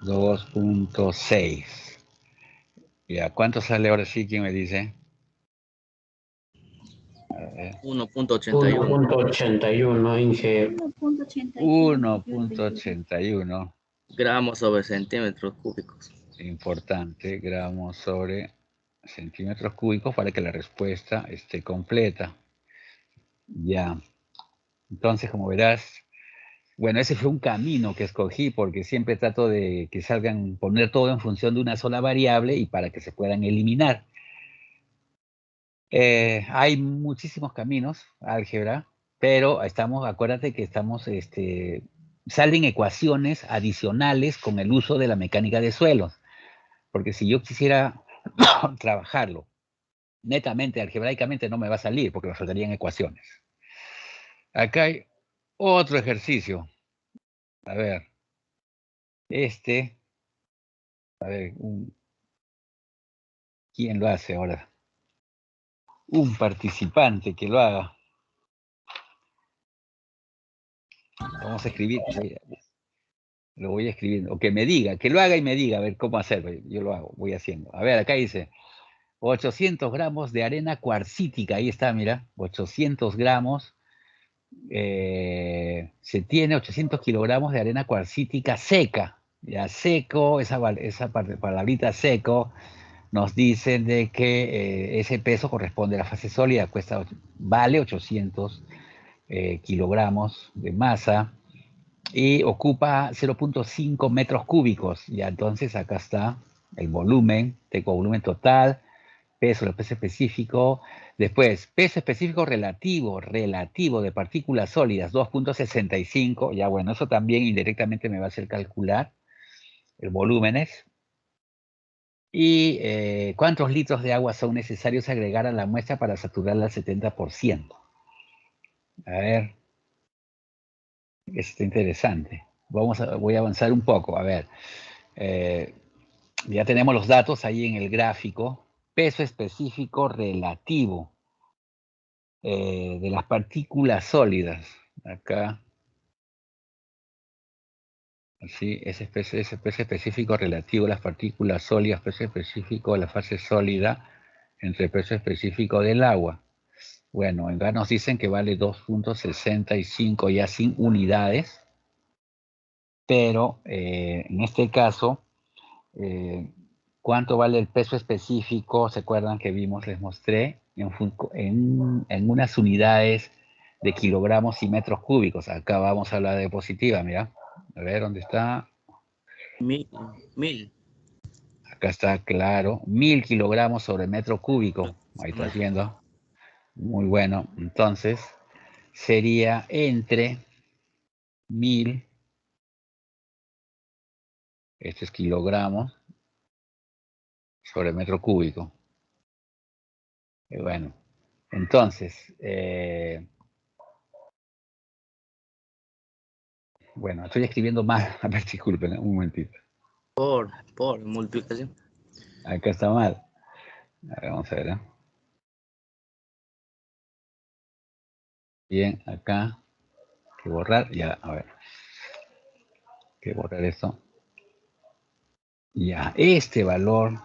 2.6. Ya, ¿cuánto sale ahora sí? ¿Quién me dice? A ver. 1.81. 1.81, Inge. 1.81. Gramos sobre centímetros cúbicos. Importante, gramos sobre centímetros cúbicos para que la respuesta esté completa. Ya. Entonces, como verás, bueno, ese fue un camino que escogí porque siempre trato de que salgan, poner todo en función de una sola variable y para que se puedan eliminar. Hay muchísimos caminos, álgebra, pero acuérdate que salen ecuaciones adicionales con el uso de la mecánica de suelos, porque si yo quisiera trabajarlo netamente, algebraicamente, no me va a salir porque me faltarían ecuaciones. Acá hay otro ejercicio. A ver, a ver, ¿quién lo hace ahora? Un participante que lo haga. Vamos a escribir, lo voy a escribir, o que me diga, que lo haga y me diga, a ver cómo hacerlo. Yo lo hago, voy haciendo. A ver, acá dice 800 gramos de arena cuarcítica, ahí está, mira, 800 gramos. Se tiene 800 kilogramos de arena cuarcítica seca. Ya seco, esa palabrita seco, nos dicen de que ese peso corresponde a la fase sólida, vale 800 kilogramos de masa y ocupa 0.5 metros cúbicos. Ya entonces acá está el volumen, tengo volumen total, peso, el peso específico. Después, peso específico relativo de partículas sólidas, 2.65. Ya bueno, eso también indirectamente me va a hacer calcular el volúmenes. Y cuántos litros de agua son necesarios agregar a la muestra para saturarla al 70%. A ver, esto está interesante. Voy a avanzar un poco. A ver, ya tenemos los datos ahí en el gráfico. Peso específico relativo de las partículas sólidas. Acá, así, ese peso específico relativo a las partículas sólidas, peso específico de la fase sólida entre el peso específico del agua. Bueno, acá nos dicen que vale 2.65 ya sin unidades, pero en este caso, ¿cuánto vale el peso específico? ¿Se acuerdan que vimos, les mostré, en unas unidades de kilogramos y metros cúbicos? Acá vamos a hablar de diapositiva, mira. A ver, ¿dónde está? 1000. Acá está, claro, 1000 kilogramos sobre metro cúbico. Ahí estás viendo. Muy bueno. Entonces, sería entre 1000, este es kilogramos, sobre metro cúbico. Y bueno, entonces, bueno, estoy escribiendo mal. A ver, disculpen, un momentito. Por multiplicación. Acá está mal. A ver, vamos a ver. Bien, acá. Hay que borrar. Ya, a ver. Hay que borrar esto. Ya, este valor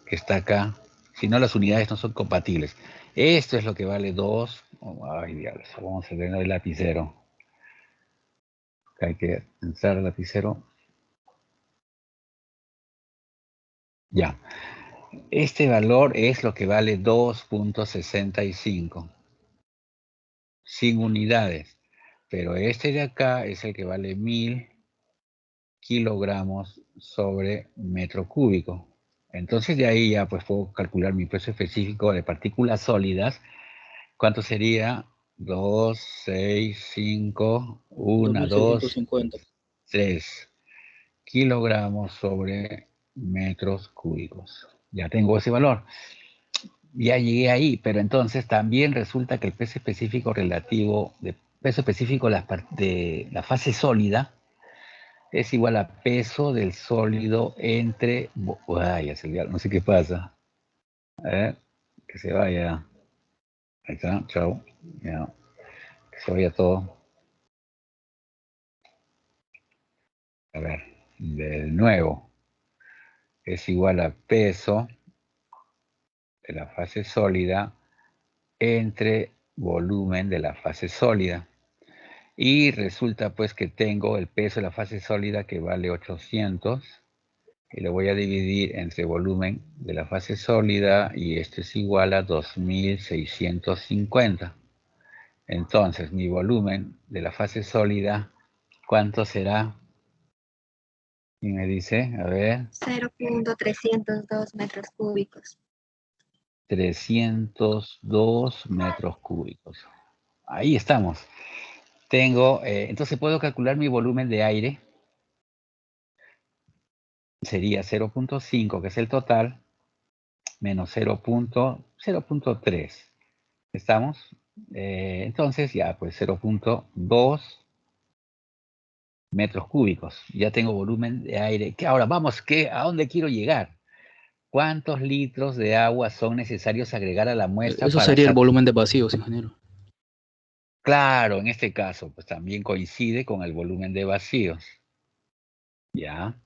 que está acá, si no las unidades no son compatibles. Esto es lo que vale 2. Ay, diablos, vamos a tener el lapicero. Acá hay que entrar al lapicero. Ya. Este valor es lo que vale 2.65. Sin unidades. Pero este de acá es el que vale 1000 kilogramos sobre metro cúbico. Entonces de ahí ya pues puedo calcular mi peso específico de partículas sólidas. ¿Cuánto sería? 2, 6, 5, 1, 2, 2650. 3 kilogramos sobre metros cúbicos. Ya tengo ese valor. Ya llegué ahí, pero entonces también resulta que el peso específico relativo, peso específico de la fase sólida es igual a peso del sólido entre... Ay, ya se olvidó, no sé qué pasa. A ver, que se vaya. Ahí está, chao. Ya, que se vaya todo. A ver, de nuevo, es igual a peso de la fase sólida entre volumen de la fase sólida. Y resulta pues que tengo el peso de la fase sólida que vale 800 y lo voy a dividir entre volumen de la fase sólida y esto es igual a 2650. Entonces mi volumen de la fase sólida, ¿cuánto será? Y me dice, a ver, 0.302 metros cúbicos. 302 metros cúbicos. Ahí estamos. Tengo, entonces puedo calcular mi volumen de aire. Sería 0.5, que es el total, menos 0.3. ¿Estamos? Entonces ya, pues 0.2 metros cúbicos. Ya tengo volumen de aire. Ahora vamos, ¿a dónde quiero llegar? ¿Cuántos litros de agua son necesarios agregar a la muestra Eso para... sería el volumen de vacíos, ingeniero. Claro, en este caso, pues también coincide con el volumen de vacíos. ¿Ya?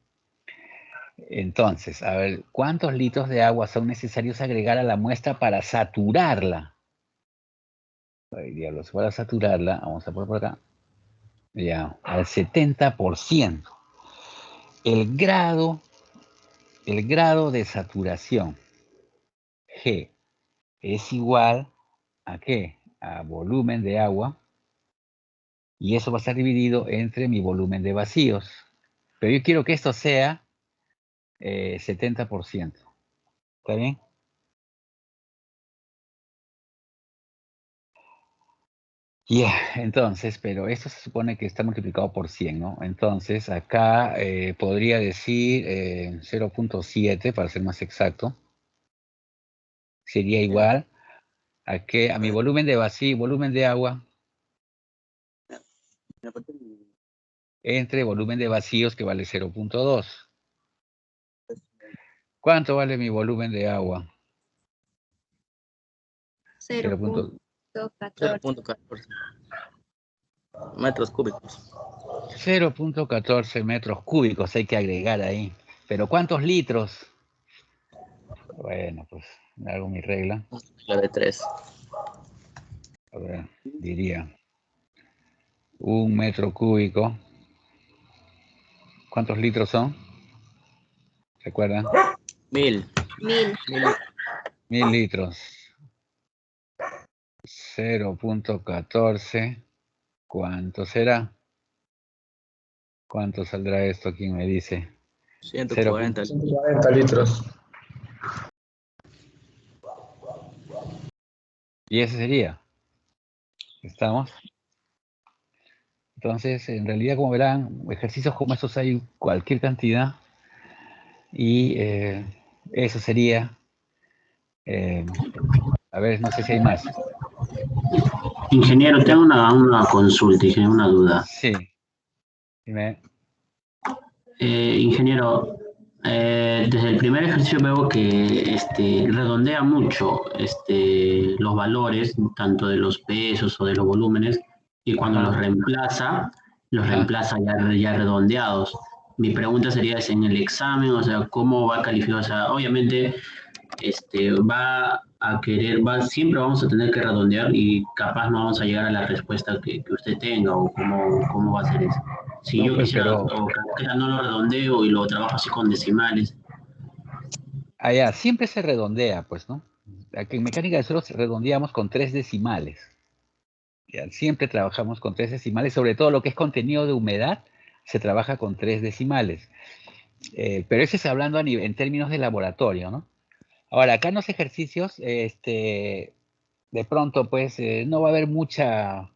Entonces, a ver, ¿cuántos litros de agua son necesarios agregar a la muestra para saturarla? Ay, diablos, para saturarla, vamos a poner por acá, ya, al 70%. El grado, el grado de saturación, G, es igual a ¿qué? A volumen de agua, y eso va a estar dividido entre mi volumen de vacíos. Pero yo quiero que esto sea 70%. ¿Está bien? Ya, entonces, pero esto se supone que está multiplicado por 100, ¿no? Entonces, acá podría decir 0.7, para ser más exacto. Sería igual a mi volumen de vacío, volumen de agua, entre volumen de vacíos, que vale 0.2. ¿Cuánto vale mi volumen de agua? 0.14. 0.14 metros cúbicos. 0.14 metros cúbicos hay que agregar ahí. ¿Pero cuántos litros? Bueno, pues hago mi regla. La de 3. A ver, diría 1 metro cúbico. ¿Cuántos litros son? ¿Recuerdan? 1000. 1000. 1000 litros. 0.14. ¿Cuánto será? ¿Cuánto saldrá esto? ¿Quién me dice? 140. 140 litros. Y ese sería. ¿Estamos? Entonces, en realidad, como verán, ejercicios como estos hay cualquier cantidad. Y eso sería... a ver, no sé si hay más. Ingeniero, tengo una consulta, ingeniero, una duda. Sí. Dime. Ingeniero, desde el primer ejercicio veo que redondea mucho los valores, tanto de los pesos o de los volúmenes, y cuando Ajá. los Ajá. reemplaza ya redondeados. Mi pregunta sería, ¿es en el examen? O sea, ¿cómo va calificado? O sea, obviamente va a querer, siempre vamos a tener que redondear y capaz no vamos a llegar a la respuesta que usted tenga o cómo va a ser eso. Si No, yo pues, quisiera, pero... o cartera no lo redondeo y lo trabajo así con decimales. Allá, siempre se redondea, pues, ¿no? Aquí en mecánica de suelos redondeamos con 3 decimales. Ya, siempre trabajamos con 3 decimales, sobre todo lo que es contenido de humedad, se trabaja con 3 decimales. Pero eso es hablando en términos de laboratorio, ¿no? Ahora, acá en los ejercicios, de pronto, pues, no va a haber mucha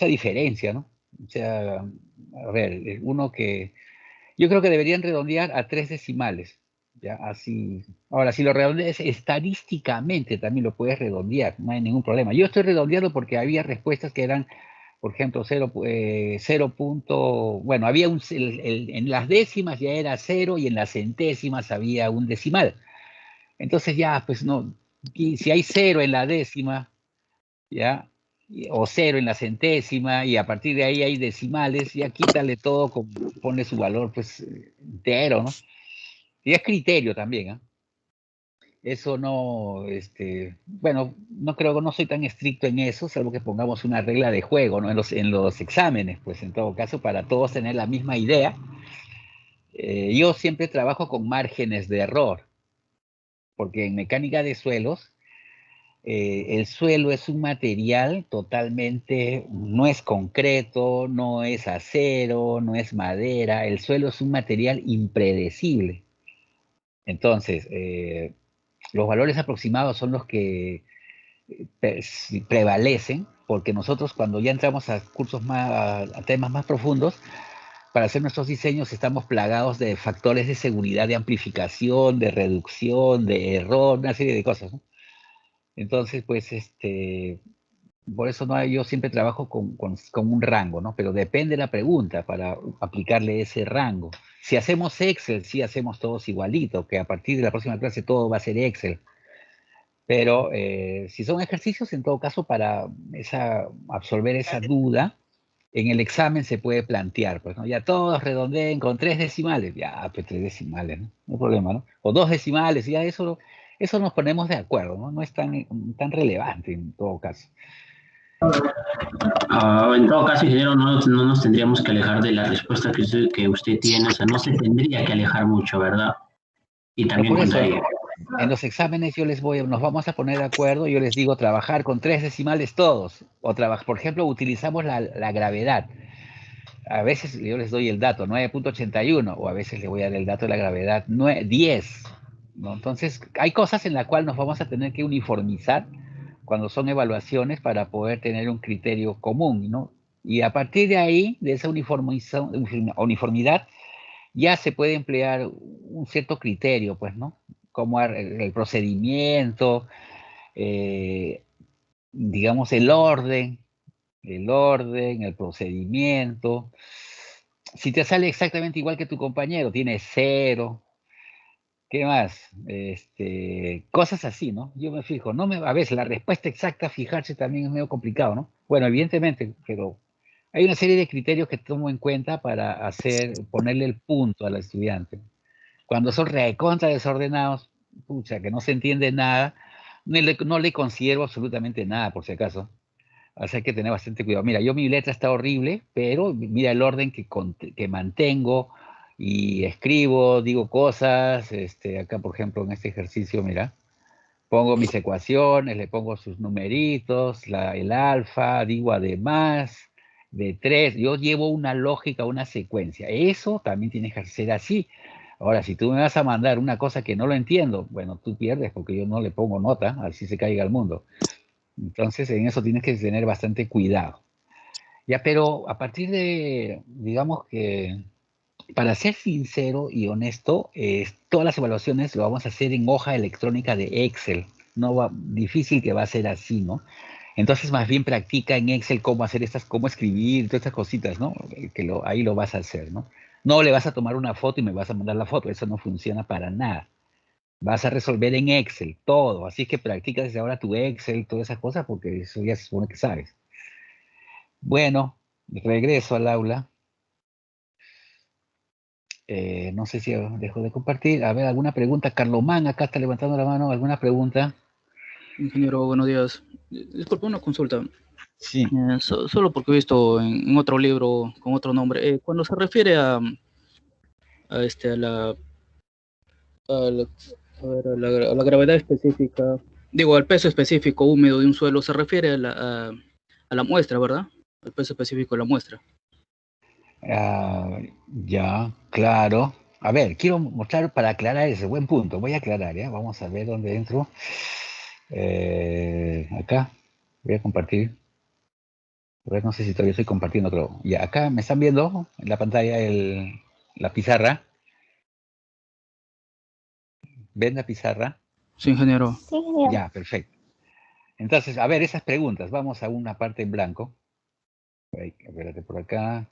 diferencia, ¿no? O sea, a ver, yo creo que deberían redondear a 3 decimales. Ya, así. Ahora, si lo redondeas estadísticamente, también lo puedes redondear, no hay ningún problema. Yo estoy redondeando porque había respuestas que eran, por ejemplo, 0 punto, bueno, había en las décimas ya era 0 y en las centésimas había un decimal. Entonces ya, pues no, y si hay 0 en la décima, ya, o 0 en la centésima, y a partir de ahí hay decimales, ya quítale todo, ponle su valor, pues, entero, ¿no? Y es criterio también, ¿ah? Eso no, bueno, no creo, no soy tan estricto en eso, salvo que pongamos una regla de juego, ¿no? En los exámenes, pues en todo caso, para todos tener la misma idea. Yo siempre trabajo con márgenes de error, porque en mecánica de suelos, el suelo es un material totalmente, no es concreto, no es acero, no es madera, el suelo es un material impredecible. Entonces, los valores aproximados son los que prevalecen, porque nosotros cuando ya entramos a cursos más, a temas más profundos, para hacer nuestros diseños estamos plagados de factores de seguridad, de amplificación, de reducción, de error, una serie de cosas, ¿no? Entonces, pues, por eso no yo siempre trabajo con un rango, ¿no? Pero depende de la pregunta para aplicarle ese rango. Si hacemos Excel, sí hacemos todos igualito, que a partir de la próxima clase todo va a ser Excel. Pero si son ejercicios, en todo caso, para absorber esa duda, en el examen se puede plantear, pues, ¿no? Ya todos redondeen con 3 decimales, ya, pues 3 decimales, ¿no? No hay problema, ¿no? O 2 decimales, ya eso nos ponemos de acuerdo, ¿no? No es tan relevante en todo caso. En todo caso, ingeniero, no nos tendríamos que alejar de la respuesta que usted tiene, o sea, no se tendría que alejar mucho, ¿verdad? Y No, también por contra eso, ello. en los exámenes nos vamos a poner de acuerdo, yo les digo trabajar con 3 decimales todos, o por ejemplo, utilizamos la gravedad. A veces yo les doy el dato 9.81 o a veces le voy a dar el dato de la gravedad 10, ¿no? Entonces, hay cosas en las cuales nos vamos a tener que uniformizar cuando son evaluaciones para poder tener un criterio común, ¿no? Y a partir de ahí, de esa uniformidad, ya se puede emplear un cierto criterio, pues, ¿no? Como el procedimiento, eh, digamos, el procedimiento. Si te sale exactamente igual que tu compañero, tiene 0, ¿qué más? Cosas así, ¿no? Yo me fijo, a veces la respuesta exacta, fijarse también es medio complicado, ¿no? Bueno, evidentemente, pero hay una serie de criterios que tomo en cuenta para ponerle el punto al estudiante. Cuando son recontra desordenados, pucha, que no se entiende nada, no le considero absolutamente nada, por si acaso. O sea, hay que tener bastante cuidado. Mira, mi letra está horrible, pero mira el orden que mantengo y escribo, digo cosas. Acá, por ejemplo, en este ejercicio, mira, pongo mis ecuaciones, le pongo sus numeritos, el alfa, digo además de 3. Yo llevo una lógica, una secuencia. Eso también tiene que ser así. Ahora, si tú me vas a mandar una cosa que no lo entiendo, bueno, tú pierdes porque yo no le pongo nota, así se caiga el mundo. Entonces, en eso tienes que tener bastante cuidado. Ya, pero a partir de, digamos que, para ser sincero y honesto, todas las evaluaciones lo vamos a hacer en hoja electrónica de Excel. No difícil que va a ser así, ¿no? Entonces, más bien practica en Excel cómo hacer cómo escribir, todas estas cositas, ¿no? Ahí lo vas a hacer, ¿no? No le vas a tomar una foto y me vas a mandar la foto, eso no funciona para nada. Vas a resolver en Excel todo, así que practica desde ahora tu Excel, todas esas cosas, porque eso ya se supone que sabes. Bueno, regreso al aula. No sé si dejo de compartir. A ver, ¿alguna pregunta? Carlomán, acá está levantando la mano. ¿Alguna pregunta? Ingeniero, buenos días. Disculpe una consulta. Sí. Solo porque he visto en otro libro con otro nombre. Cuando se refiere a la gravedad específica, digo, al peso específico húmedo de un suelo, se refiere a la muestra, ¿verdad? Al peso específico de la muestra. Ah, ya, claro. A ver, quiero mostrar para aclarar ese buen punto. Voy a aclarar, ¿ya? Vamos a ver dónde entro. Acá. Voy a compartir. A ver, no sé si todavía estoy compartiendo otro. Ya, acá me están viendo en la pantalla la pizarra. ¿Ven la pizarra? Sí, ingeniero. Sí, ingeniero. Ya, perfecto. Entonces, a ver, esas preguntas. Vamos a una parte en blanco. Espérate por acá.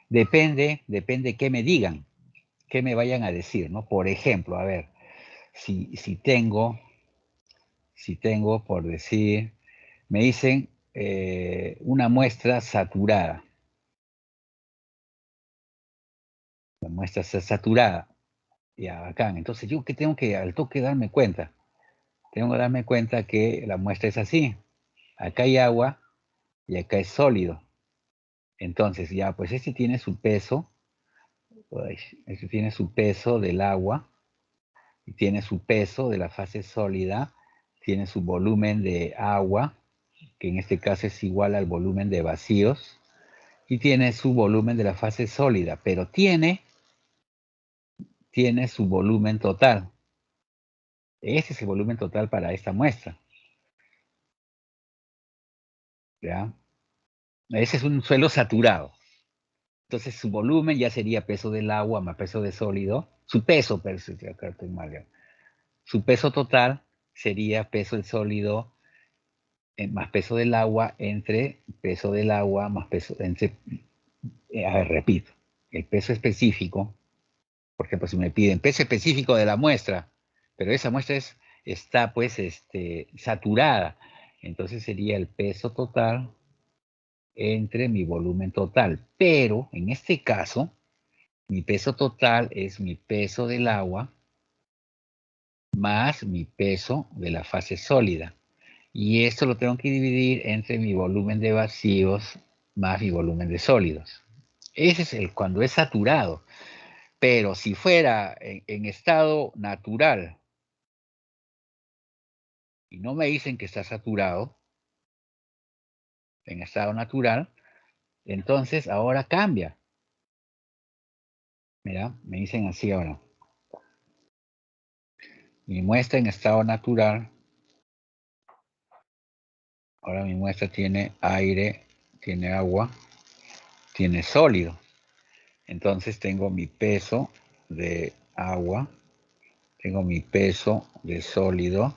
Depende qué me digan, qué me vayan a decir, ¿no? Por ejemplo, a ver, si tengo, por decir, me dicen una muestra saturada. La muestra está saturada. Ya, bacán. Entonces, ¿yo qué tengo que, al toque, darme cuenta? Tengo que darme cuenta que la muestra es así. Acá hay agua y acá es sólido. Entonces, ya, pues este tiene su peso. Este tiene su peso del agua y tiene su peso de la fase sólida. Tiene su volumen de agua, que en este caso es igual al volumen de vacíos. Y tiene su volumen de la fase sólida, pero tiene su volumen total. Ese es el volumen total para esta muestra. ¿Ya? Ese es un suelo saturado. Entonces su volumen ya sería peso del agua más peso de sólido. Su peso, acá estoy mal, ya. Su peso total sería peso del sólido más peso del agua entre peso del agua más peso, a ver, repito, el peso específico, por ejemplo, si me piden peso específico de la muestra, pero esa muestra está pues saturada, entonces sería el peso total entre mi volumen total, pero en este caso, mi peso total es mi peso del agua más mi peso de la fase sólida. Y esto lo tengo que dividir entre mi volumen de vacíos más mi volumen de sólidos. Ese es cuando es saturado. Pero si fuera en estado natural y no me dicen que está saturado, en estado natural, entonces ahora cambia. Mira, me dicen así ahora. Mi muestra en estado natural, ahora mi muestra tiene aire, tiene agua, tiene sólido. Entonces tengo mi peso de agua, tengo mi peso de sólido,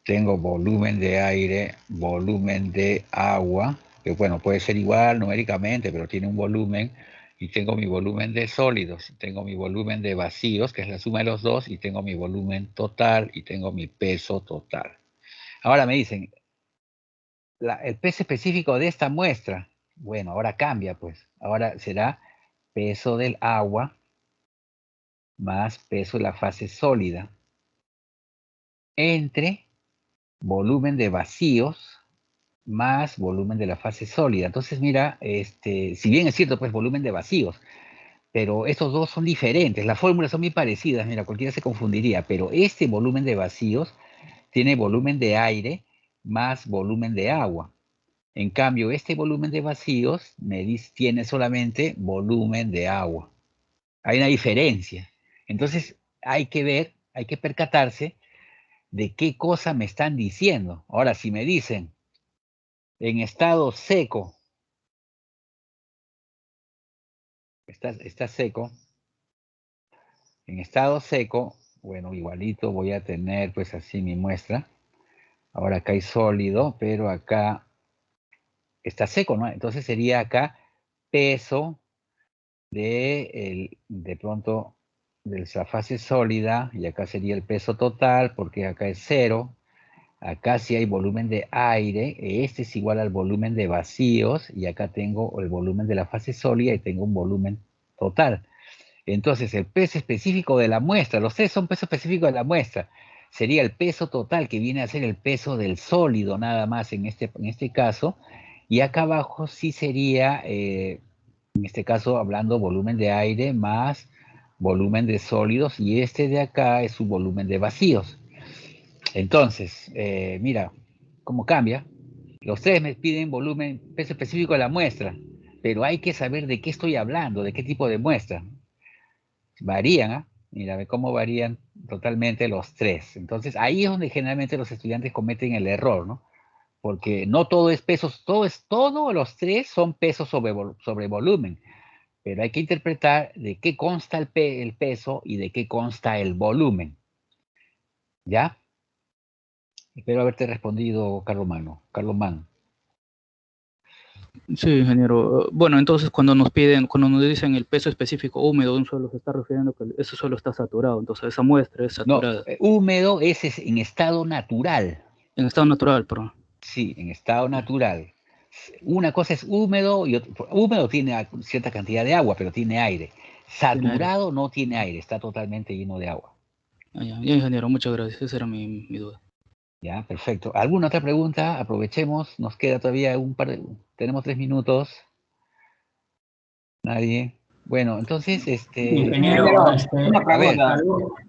tengo volumen de aire, volumen de agua, que bueno, puede ser igual numéricamente, pero tiene un volumen, y tengo mi volumen de sólidos, tengo mi volumen de vacíos, que es la suma de los dos, y tengo mi volumen total, y tengo mi peso total. Ahora me dicen, el peso específico de esta muestra, bueno, ahora cambia, pues, ahora será peso del agua más peso de la fase sólida entre volumen de vacíos más volumen de la fase sólida. Entonces, mira, si bien es cierto, pues volumen de vacíos, pero estos dos son diferentes, las fórmulas son muy parecidas, mira, cualquiera se confundiría, pero este volumen de vacíos tiene volumen de aire más volumen de agua. En cambio, este volumen de vacíos tiene solamente volumen de agua. Hay una diferencia. Entonces, hay que ver, hay que percatarse de qué cosa me están diciendo. Ahora, si me dicen en estado seco, está seco, en estado seco, bueno, igualito voy a tener pues así mi muestra. Ahora acá hay sólido, pero acá está seco, ¿no? Entonces sería acá peso de pronto de esa fase sólida, y acá sería el peso total, porque acá es 0. Acá sí hay volumen de aire, este es igual al volumen de vacíos, y acá tengo el volumen de la fase sólida y tengo un volumen total. Entonces, el peso específico de la muestra, los tres son peso específico de la muestra, sería el peso total, que viene a ser el peso del sólido nada más en este caso, y acá abajo sí sería, en este caso hablando volumen de aire más volumen de sólidos, y este de acá es su volumen de vacíos. Entonces, mira cómo cambia. Los tres me piden volumen, peso específico de la muestra, pero hay que saber de qué estoy hablando, de qué tipo de muestra. Varían, ¿ah? Mira, ve cómo varían totalmente los tres. Entonces, ahí es donde generalmente los estudiantes cometen el error, ¿no? Porque no todo es peso, todos los tres son pesos sobre volumen, pero hay que interpretar de qué consta el peso y de qué consta el volumen. ¿Ya? Espero haberte respondido, Carlos Man. Sí, ingeniero. Bueno, entonces cuando nos dicen el peso específico húmedo de un suelo, se está refiriendo que ese suelo está saturado, entonces esa muestra es No, saturada. húmedo es en estado natural. En estado natural, perdón. Sí, en estado natural. Una cosa es húmedo y húmedo tiene cierta cantidad de agua, pero tiene aire. Tiene aire. Saturado no tiene aire, está totalmente lleno de agua. Ya, ingeniero, muchas gracias. Esa era mi duda. Ya, perfecto. ¿Alguna otra pregunta? Aprovechemos, nos queda todavía tenemos 3 minutos. Nadie. Bueno, entonces, Ingeniero, Una pregunta.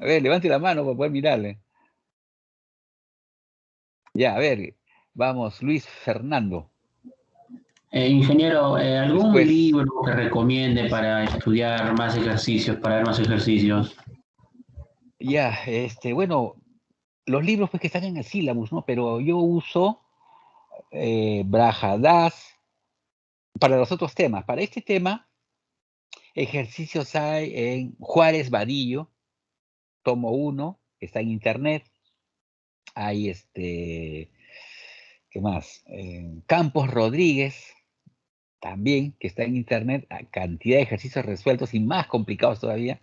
a ver, levante la mano para poder mirarle. Ya, a ver, vamos, Luis Fernando. Ingeniero, ¿algún Después. libro que recomiende para estudiar más ejercicios, para ver más ejercicios? Ya, bueno, los libros pues que están en el sílabus, ¿no? Pero yo uso Brajadas para los otros temas. Para este tema, ejercicios hay en Juárez Vadillo, tomo 1, está en internet. Hay ¿qué más? Campos Rodríguez, también, que está en internet, cantidad de ejercicios resueltos y más complicados todavía.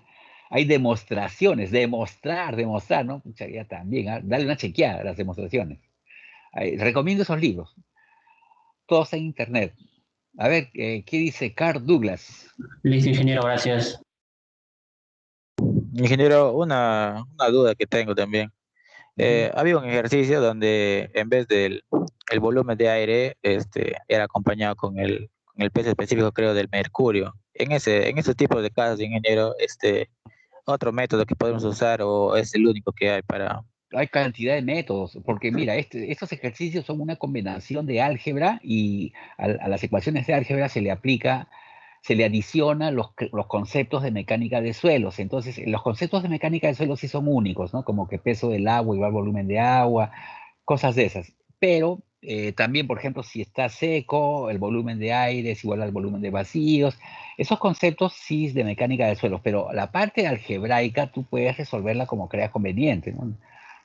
Hay demostraciones, demostrar, ¿no? Pucha, ya también, dale una chequeada a las demostraciones. Recomiendo esos libros. Todos en internet. A ver, ¿qué dice Carl Douglas? Listo, ingeniero, gracias. Ingeniero, una duda que tengo también. Había un ejercicio donde en vez del el volumen de aire, era acompañado con el peso específico, creo, del mercurio. En ese tipo de casos, ingeniero, otro método que podemos usar o es el único que hay para... Hay cantidad de métodos, porque mira, estos ejercicios son una combinación de álgebra y a las ecuaciones de álgebra se le adiciona los conceptos de mecánica de suelos. Entonces, los conceptos de mecánica de suelos sí son únicos, ¿no? Como que peso del agua igual volumen de agua, cosas de esas. Pero también, por ejemplo, si está seco, el volumen de aire es igual al volumen de vacíos. Esos conceptos sí es de mecánica de suelos, pero la parte algebraica tú puedes resolverla como creas conveniente, ¿no?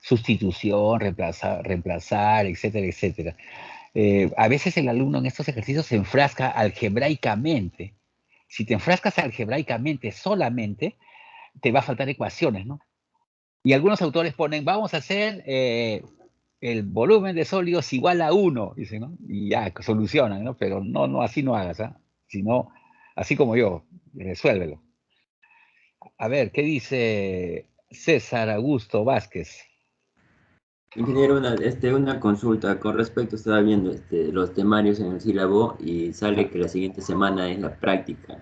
Sustitución, reemplazar, etcétera, etcétera. A veces el alumno en estos ejercicios se enfrasca algebraicamente. Si te enfrascas algebraicamente solamente, te va a faltar ecuaciones, ¿no? Y algunos autores ponen, vamos a hacer el volumen de sólidos igual a 1, dicen, ¿no? Y ya, solucionan, ¿no? Pero no, así no hagas, ¿ah? Sino, así como yo, resuélvelo. A ver, ¿qué dice César Augusto Vázquez? Ingeniero, una consulta con respecto, estaba viendo los temarios en el sílabo y sale que la siguiente semana es la práctica.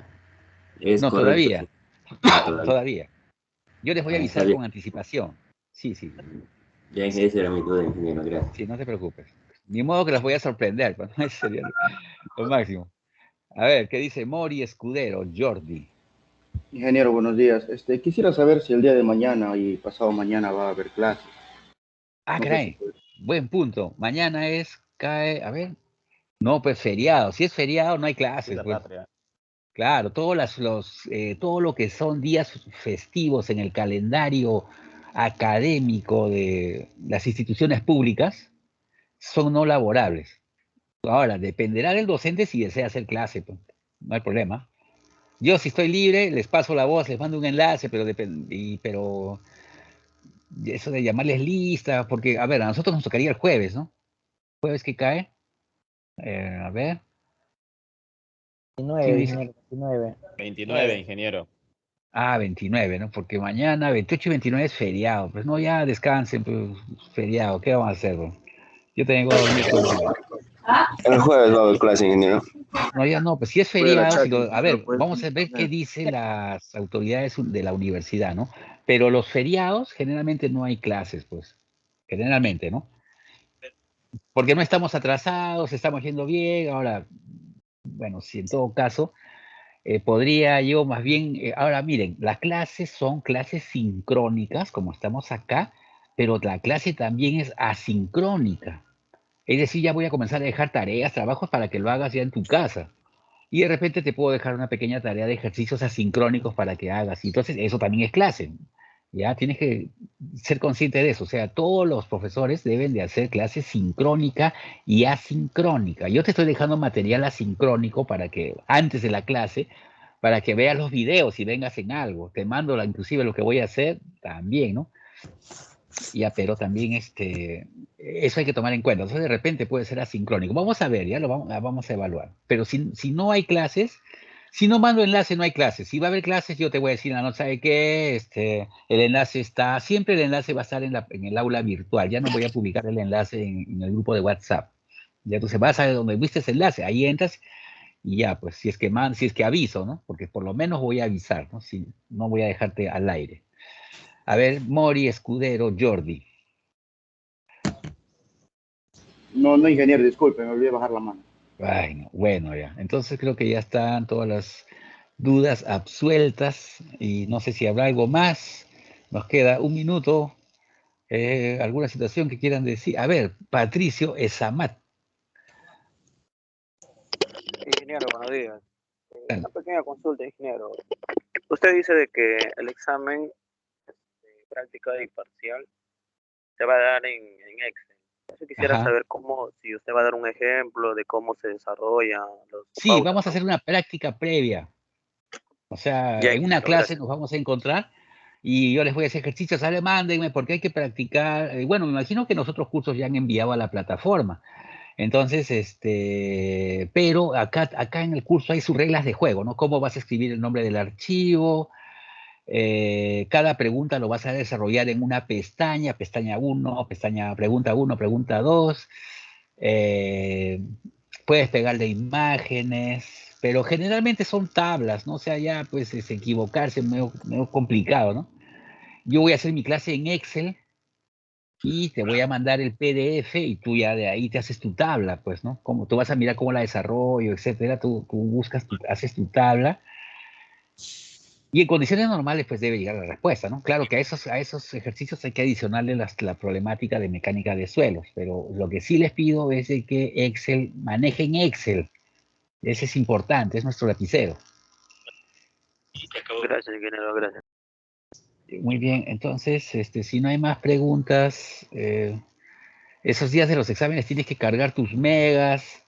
¿Es No, correcto? todavía. Todavía. Todavía. Yo les voy a Está avisar bien. con anticipación. Sí. Ya, esa era mi duda, ingeniero, gracias. Sí, no te preocupes. Ni modo que las voy a sorprender, pero no sería lo máximo. A ver, ¿qué dice Mori Escudero, Jordi? Ingeniero, buenos días. Quisiera saber si el día de mañana y pasado mañana va a haber clases. Ah, No sé caray, buen punto. Mañana cae, a ver, no, pues feriado. Si es feriado, no hay clases, pues. Claro, todo lo que son días festivos en el calendario académico de las instituciones públicas son no laborables. Ahora, dependerá del docente si desea hacer clase, pues, no hay problema. Yo, si estoy libre, les paso la voz, les mando un enlace, pero eso de llamarles lista, porque, a ver, a nosotros nos tocaría el jueves, ¿no? ¿Jueves que cae? A ver. 29, ingeniero, 29. 29, ingeniero. Ah, 29, ¿no? Porque mañana, 28 y 29 es feriado. Pues no, ya descansen, pues, feriado. ¿Qué vamos a hacer, bro? Yo tengo que dormir todo el día. El jueves va a haber clase, ingeniero. No, ya no, pues si es feriado, a ver, vamos a ver qué dicen las autoridades de la universidad, ¿no? Pero los feriados generalmente no hay clases, pues. Generalmente, ¿no? Porque no estamos atrasados, estamos yendo bien. Ahora, bueno, si en todo caso, podría yo más bien, ahora miren, las clases son clases sincrónicas, como estamos acá, pero la clase también es asincrónica. Es decir, ya voy a comenzar a dejar tareas, trabajos para que lo hagas ya en tu casa. Y de repente te puedo dejar una pequeña tarea de ejercicios asincrónicos para que hagas. Y entonces eso también es clase. Ya tienes que ser consciente de eso. O sea, todos los profesores deben de hacer clase sincrónica y asincrónica. Yo te estoy dejando material asincrónico para que, antes de la clase, para que veas los videos y vengas en algo. Te mando inclusive lo que voy a hacer también, ¿no? Ya, pero también eso hay que tomar en cuenta. Entonces, de repente puede ser asincrónico. Vamos a ver, ya lo vamos a evaluar. Pero si no hay clases, si no mando enlace, no hay clases. Si va a haber clases, yo te voy a decir, no sabe qué, el enlace está, siempre el enlace va a estar en el aula virtual. Ya no voy a publicar el enlace en el grupo de WhatsApp. Ya entonces vas a donde viste ese enlace, ahí entras y ya, pues si es que aviso, ¿no? Porque por lo menos voy a avisar, ¿no? Si no voy a dejarte al aire. A ver, Mori, Escudero, Jordi. No, no, ingeniero, disculpe, me olvidé bajar la mano. Bueno, ya. Entonces creo que ya están todas las dudas absueltas y no sé si habrá algo más. Nos queda un minuto. ¿Alguna situación que quieran decir? A ver, Patricio Esamat. Ingeniero, buenos días. Una pequeña consulta, ingeniero. Usted dice de que el examen práctica y parcial se va a dar en Excel. Yo quisiera Ajá. saber si usted va a dar un ejemplo de cómo se desarrollan los Sí, pautas, vamos a ¿no? hacer una práctica previa. O sea, Ya, en una ingeniero, clase gracias. nos vamos a encontrar y yo les voy a hacer ejercicios, ¿sale? Mándenme porque hay que practicar. Bueno, me imagino que los otros cursos ya han enviado a la plataforma. Entonces, pero acá en el curso hay sus reglas de juego, ¿no? Cómo vas a escribir el nombre del archivo, cada pregunta lo vas a desarrollar en una pestaña, pestaña 1, pregunta 1, pregunta 2, puedes pegarle imágenes, pero generalmente son tablas, ¿no? O sea, ya pues es equivocarse es medio complicado, ¿no? Yo voy a hacer mi clase en Excel y te voy a mandar el PDF y tú ya de ahí te haces tu tabla, pues, ¿no? Como tú vas a mirar cómo la desarrollo, etcétera, tú buscas, haces tu tabla y en condiciones normales pues debe llegar la respuesta, ¿no? Claro que a esos ejercicios hay que adicionarle la problemática de mecánica de suelos, pero lo que sí les pido es de que manejen Excel. Ese es importante, es nuestro lapicero. Gracias, ingeniero, gracias. Muy bien, entonces, si no hay más preguntas, esos días de los exámenes tienes que cargar tus megas,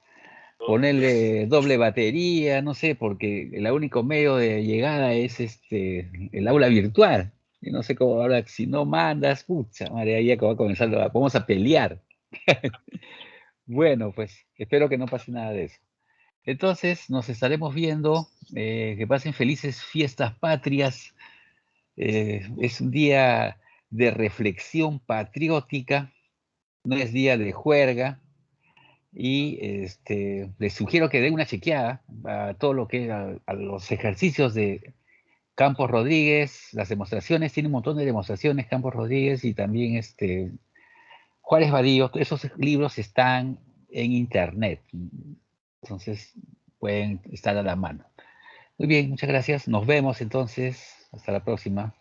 ponerle doble batería, no sé, porque el único medio de llegada es el aula virtual. Y no sé cómo ahora, si no mandas, pucha, madre, ahí va a comenzar, vamos a pelear. Bueno, pues espero que no pase nada de eso. Entonces, nos estaremos viendo. Que pasen felices fiestas patrias. Es un día de reflexión patriótica, no es día de juerga. Y les sugiero que den una chequeada a todo lo que a los ejercicios de Campos Rodríguez, las demostraciones, tiene un montón de demostraciones Campos Rodríguez y también Juárez Vadillo. Esos libros están en internet, entonces pueden estar a la mano. Muy bien, muchas gracias, nos vemos entonces, hasta la próxima.